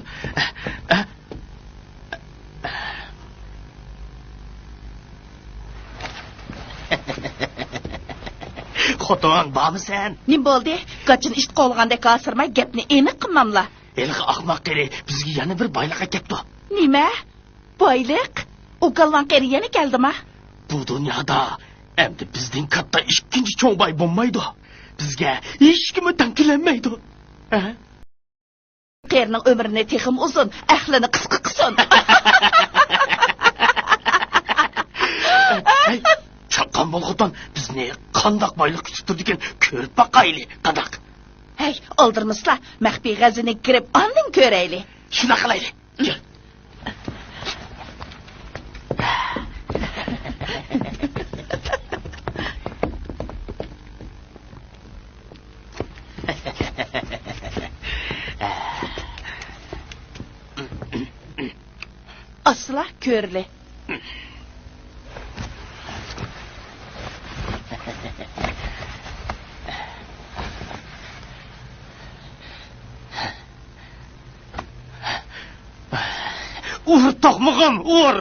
Xotin, bormi sen? Nim bo'ldi? Qachon ish qolganda kasirmay gapni aniq qilmamla. Elgi ahmoq qeri bizga yana bir boyliq kelibdi. Nima? Boyliq? U galvan qeri yana keldimi? Bu dunyoda endi bizning katta ikkinchi cho'ng boy bo'lmaydi. Bizga hech kim tankilanmaydi. Qerining umrini texim uzun, ahlini qisqa qilsin. Chaqqan bo'lg'otan bizni qandoq boyliq kutib turdi ekan ko'rib boqayli, qadaq. Hey, oldirmislar, maxfiy g'azini kirib, andin ko'rayli. Shuna qilayli. Kel. Asla ko'rli. Ur toqmag'im, ur.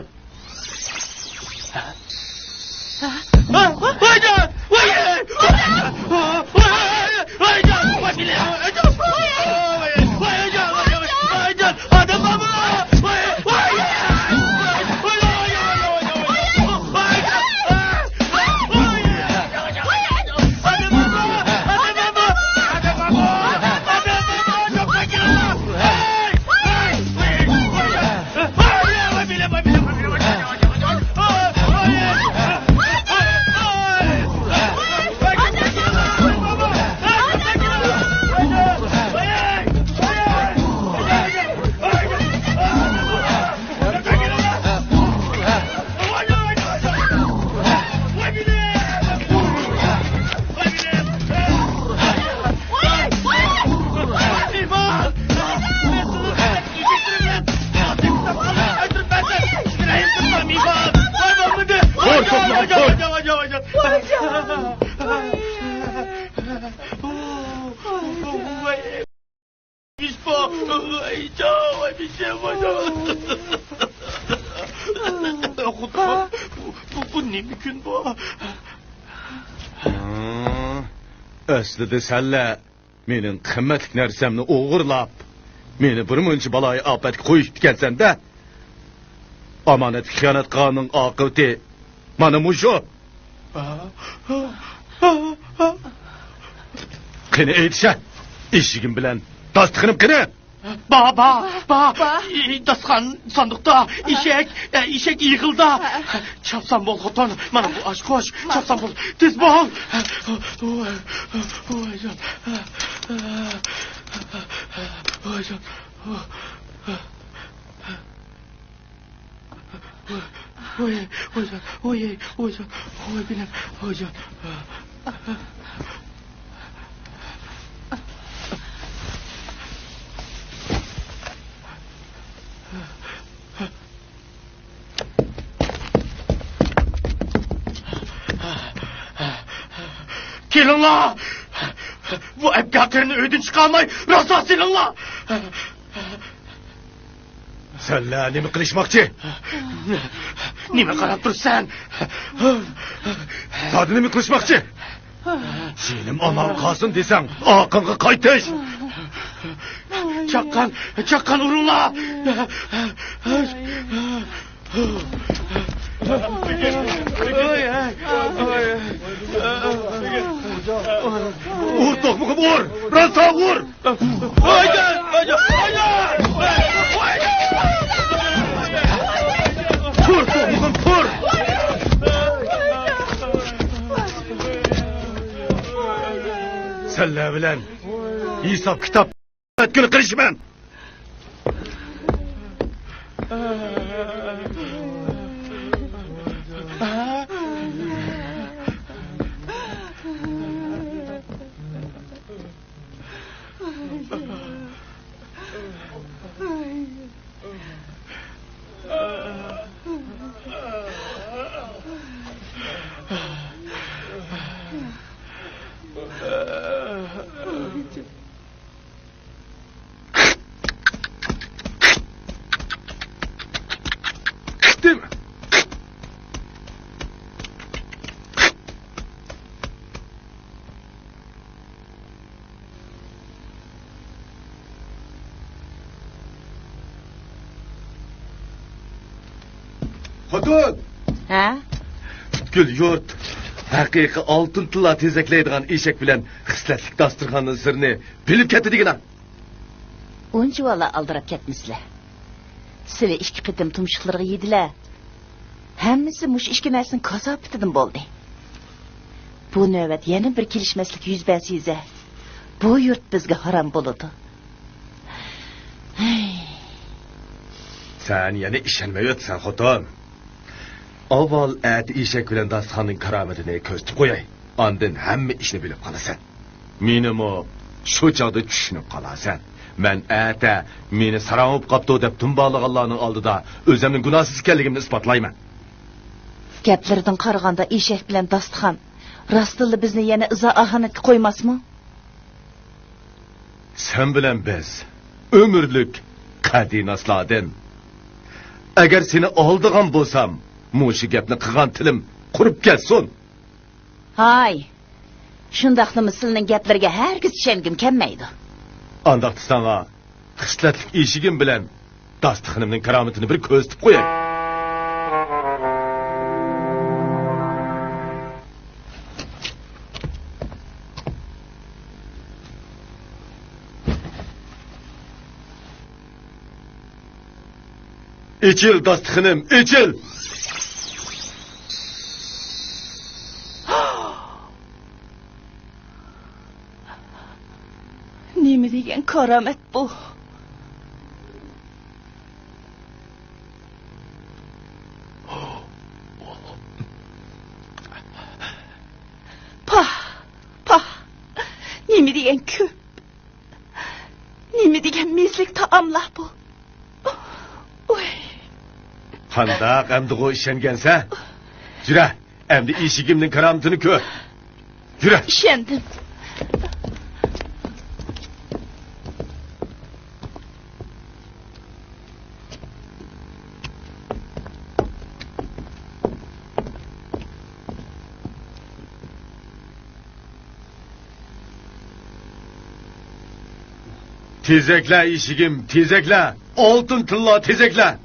Aslida senle mening qimmatli narsamni o'g'irlab, meni bir muncha baloyi ofatga qo'yib kelsan da. Omonat xiyonat qilganning oqibati mana mushu. Qani aytsa, eshigim bilan tasdiqinib qani. Baba. Daskan sandıkta işek yığıldı. Çapsam bol xotin, mana bu aşk hoş. Çapsam bol. Tez bol. Kelinlar! Bu ebgahlarını ödünç kalmay, rasa silinlar! Senle nima qilishmoqchi? Nima qarab tursan? Sadi nima qilishmoqchi? Senim onam qolsin desang, oqinga qaytish. Chaqqan urunlar! Ur to'qmog'im ur! Rasa ur! Haydan! Tur to'qmog'im tur! Senle bilan hisob kitob atkul qilishman. Çıktım. Hatun! Ha? Gül yurt. Haqiqiy oltin tilla tezaklaydigan eshak bilan xislatlik dasturxonning sirini bilib ketdi degan. Onca valla aldırıp ketmişler. Sile işki qitim tumşuqlarga yediler. Hammasi muş işki narsin kaza bitidim boldi. Bu növbet yana bir kelishmaslik yuz bersize. Bu yurt bizga haram bo'ladi. Sen yana ishonmay o'tsan xotin. Avval ati eshak bilan dasturxonning karomatini ko'zitib qo'yay. Ondan hamma ishni bilib qolasan. Menimi shu chog'da tushunib qolasan. Men ata meni sarangib qopdi deb tumbalaganlarning oldida o'zimning gunohsiz ekanligimni isbotlayman. Gaplardan qaraganda eshak bilan dasturxon rostilla bizni yana izo ahanatga qo'ymasmi? Sen bilan biz ömürlük qadinasladin. Agar seni oldigan bo'lsam, mushu gapni qilgan tilim qurib ketsin. Hay. Shundaqmi sizning gaplarga hargiz ishongim kelmaydi. Andaqda sana xislatlik eshigim bilan dasturxonimning karomatini bir ko'zitib qo'yay. İçil dasturxonim, içil. Nima degan karomat bu? Pah, pah. Nima degan ko'p? Nima degan meslik taomlar bu? Oy. Qandaq endi o ishongansa? Jura, endi eshigimning karomatini ko'r. Jura. Ishondim. Tezekle eshigim, tezekle. Oltin tilla tezekle.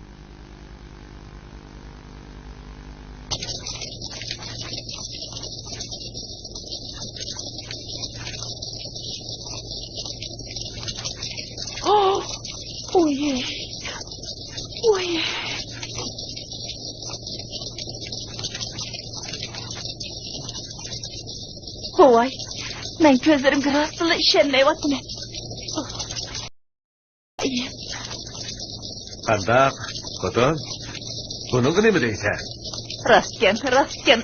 Oh, oye. Oye. Hoy, men ko'zlarimga rostila ishonmayapman. Qandaq, xotin? Buningga nima deysan? Rostgan, rostgan.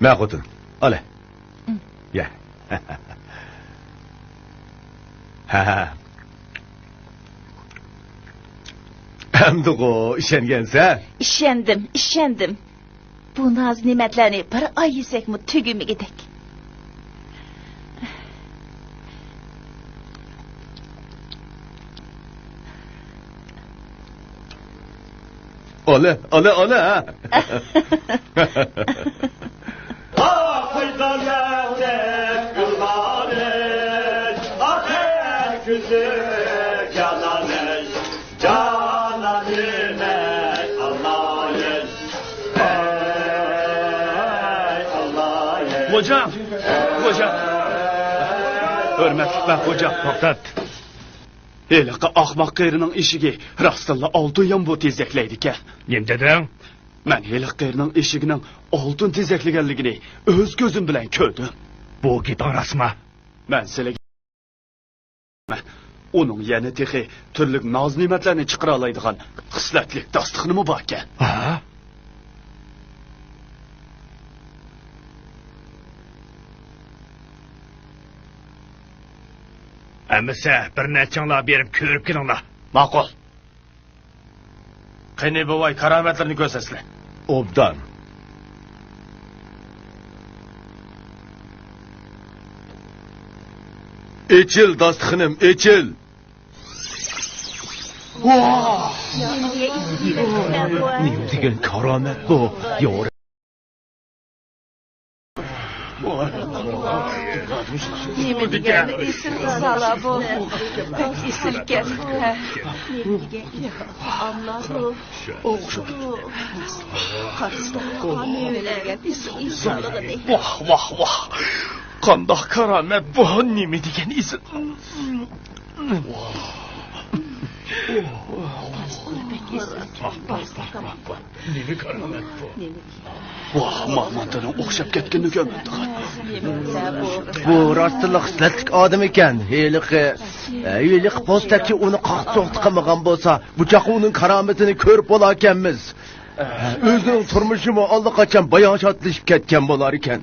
Ma xotin, ala. Ya. Ha. Endi o ishongansa? Ishondim, ishondim. Bu noz ne'matlarni bir oy yesakmi tugimigidak. Ala, ala, ala. Hocam, hocam. Hürmetli hocam, to'xtat. Heliqi ahmoq qerining eshigi rostilla oltin yombo tezakleydi-ki. Nim deding? Men heliq qerining eshigining oltin tezaklaganligini o'z ko'zim bilan ko'rdim. Bu git arasma. Men sizlarga Onun yana texi turli noz-ne'matlarni chiqara oladigan xislatli dasturxonimi bor ekan. Ha? Әмісі бір нәтчаңла беріп көріп келіңла. Ma'qul. Qani buvay karomatlarni ko'rsasizlar. Obdan. Echil dastıxınım, echil. Nima degan karomat bu? Yo'q. Nima degani isim sala bu. Isilgan. Allah bu. O'xshab. Qanday isilgan. Vah vah. Qandoq karomat bu? Nima degan isim? Nima karomat bu? Voh, Mahmudning o'xshab ketganini ko'rmadim. Bu rostilla xislatlik odam ekan. Heliq postaki uni qaqsoqti qilmagan bo'lsa, buchoq uning karomatini ko'rib bo'lar ekanmiz. O'zining turmushimi allaqachon bayonchotlashib ketgan bo'lar ekan.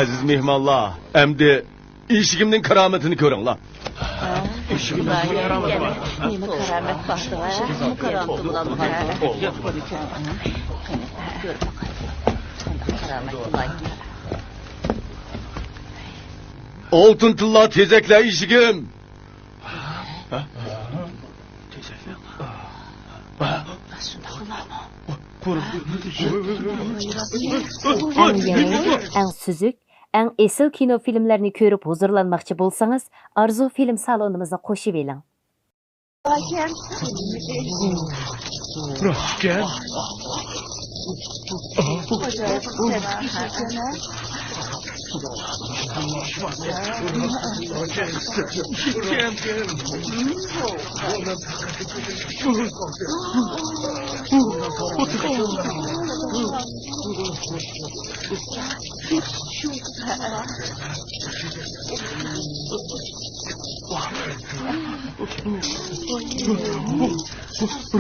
Aziz mehmonlar, endi eshigimning karomatini ko'ringlar. Nima karomat baxti va karomat bo'lgan. Oltin tilla tezekler eshigim. Eng yangi, eng suzuk, eng esil kino filmlarini ko'rib huzurlanmoqchi bo'lsangiz, Arzu film salonimizni qo'shib eling. Rostgan.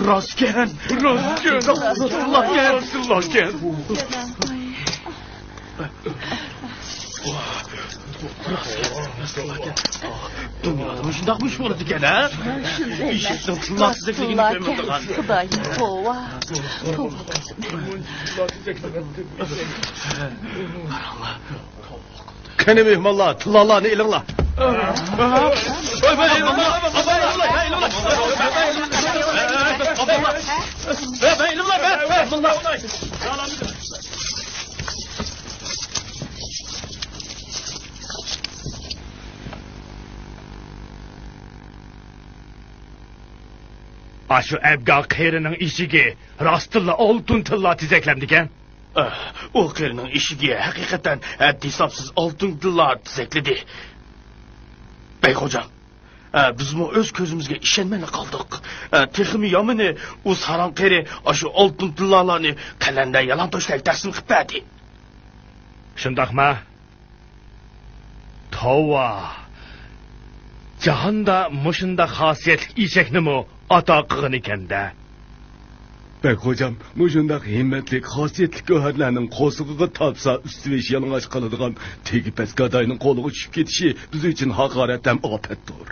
Rostgan. Dunyoda shundaqmish bo'ladi ekan, ha? Eshikning tilloqsizligini ko'rmagan. Xudoyim, tova. Qani mehmonlar, tillalarni ilinglar. Aşu Ebgal qeyrining eshigi rostilla oltin tilla tezaklamdikan. O qeyrining eshigi haqiqatan hisobsiz oltin tilla tezakladi. Beyxo'jam, biz bu o'z ko'zimizga ishonmay qoldik. Texmi yomini u saron qeyri aşu oltin tillalarni qalanda yalan to'shlab taslim qilib berdi. Shundaqmi? Tova. Jahonda mushunda xosiyatli eshaknimi ata qilgan ekanda. Bek hocam, muşundaq himmetlik, xosiyetlik göherlerinin qo'sig'iga tapsa üstüveş yalıngaç qiladigan tegi peskadayının qo'liga tushib ketishi biz uchun haqorat ham ofatdir.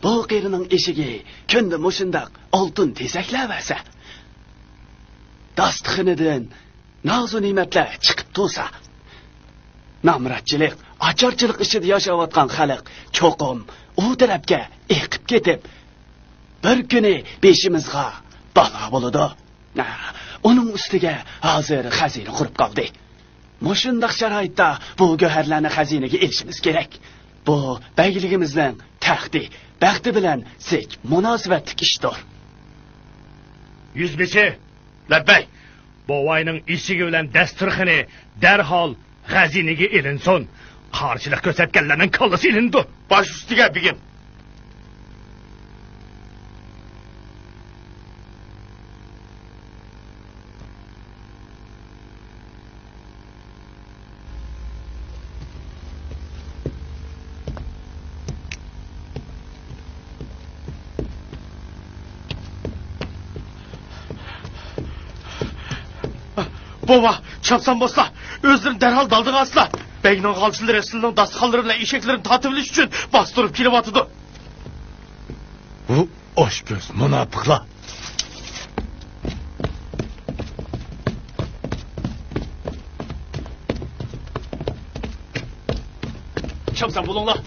Bu qeyrining eshigi kunda mushundaq oltin tezaklayversa, dasturxonidan nozu ne'matlar chiqib tursa, namratchilik, ocharchilik ishida yashayotgan xalq cho'qim u tarafga eqib ketib, bir kuni beshimizga balo bo'ladi. Uning ustiga hozir xazina qurib qoldi. Mushundaq sharoitda bu go'harlarni xazinaga elishimiz kerak. Bu bayligimizning taxti, baxti bilan zik munosabatli ishdir. Yuzbeshi, labbay. Bovayning eshigi bilan dasturxoni darhol xazinaga ilinsin. Qarshilik ko'rsatganlarning kollasi ilindi. Bosh ustiga bigim. bova, çapsan bosla. Özlerini derhal daldığı asla. Beynin kalçıları sizin daskallarıyla eşeklerin tatılışı için bastırıp kilip atıdı. Bu aş göz münafıklar. Çapsan bulunla.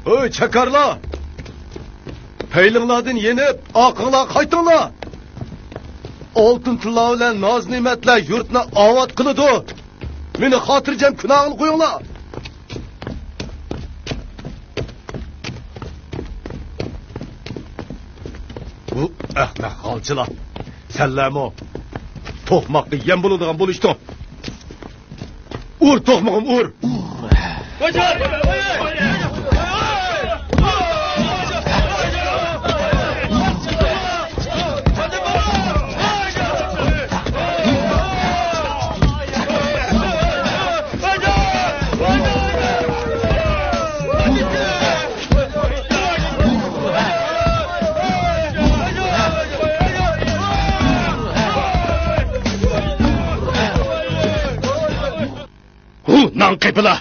Oy çakarla. Peylinglardan yenip akıla qaytыңlar. Oltin tilla bilan noz ne'matlar yurtni obod qiladi. Meni xotirjam kunog'ini qo'yinglar. Bu ahmaq halçılar. Sallamo. To'qmoqqa yem bo'ladigan bo'lishdi. Ur to'qmog'im ur. Nan qıpıla.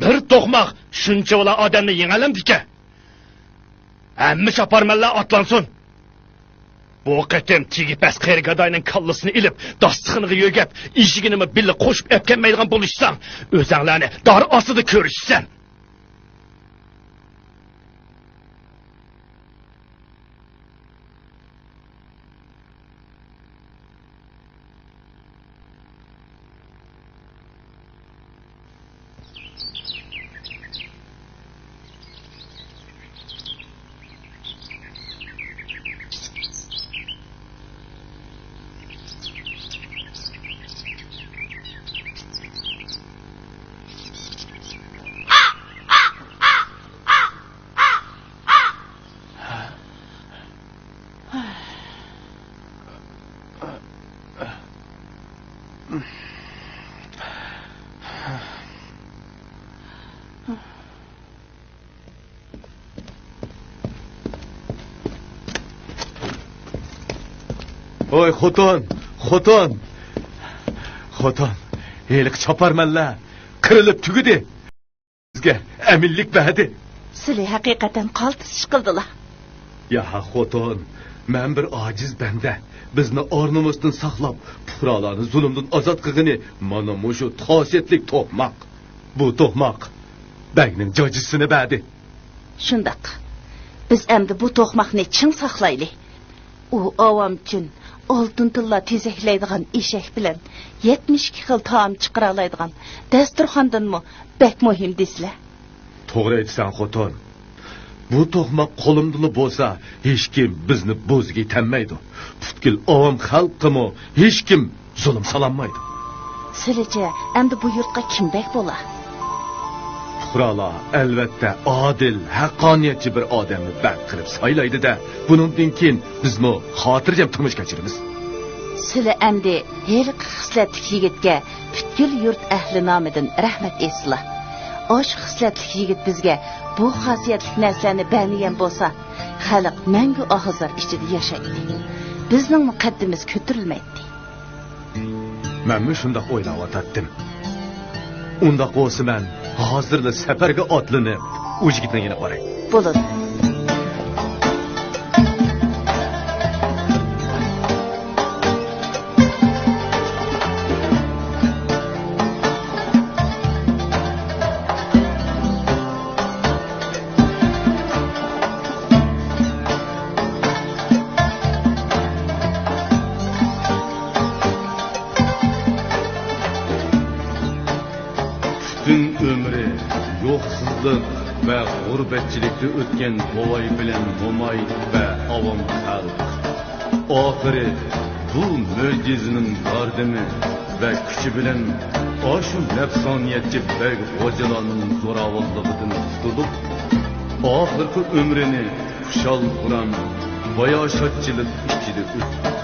Bir toqmaq shuncha bola odamni yengalamdika. Hamma chaparmanlar atlansın. Bu qatim tigipas qergadayning kallasini ilib, dastıqını yögep, eshigini billa qo'shib epkenmaydigan bo'lishsam, o'zinglarni dar ostida ko'rishsan. Oy xotin. Xotin. Elik chaparmanlar qirilib tugidi. Bizga aminlik berdi. Sizlar haqiqatan qaltis qildilar. Ya xotin, men bir ojiz banda. Bizni o'rnimizdan saqlab, fuqarolarni zulmdan ozod qilgani mana shu xosiyatlik to'qmoq. Bu to'qmoq bagning jojisini berdi. Shundaq. Biz endi bu to'qmoqni chin saqlaylik. U avam uchun oltin tilla tezaklaydigan eshak bilan 72 xil taom chiqara oladigan dasturxondanmi bek muhim desizlar. To'g'ri aytsan xotin. Bu to'qmoq qo'limda bo'lsa, hech kim bizni bo'ziga tanmaydi. Butkul avam xalqimi hech kim zulm salanmaydi. Sizlarcha endi bu yurtga kim bek bo'lar? Fuqarolar albatta adil, haqqoniyatchi bir odamni bak qilib saylaydi-da, buningdan keyin bizmi xotirjam turmush kechiramiz. Sizlar endi her xislatli yigitga butkul yurt ahli nomidan rahmat aytsizlar. Osh xislatli yigit bizga bu xosiyatli narsalarni bermagan bo'lsa, xalq mangu og'izlar ichida yashaydi. Bizning muqaddimiz ko'tarilmaydi. Men shunday o'ylab o'tdim. Unda bo'lsa men hozirda safarga otlanib, u yigitning yana qoray. Bo'ladi. Bütün ömrü yoksuzluk ve gurbetçilikte ötken Bovay bilen Momay ve avam halk. Ahiri bu möcüzünün yardımı ve küçü bilen aşu nefsaniyetçi beg hocalarının zoravallığıdın tutulup, ahirki ömrünü kuşal kuran bayaşatçılık içinde öttü.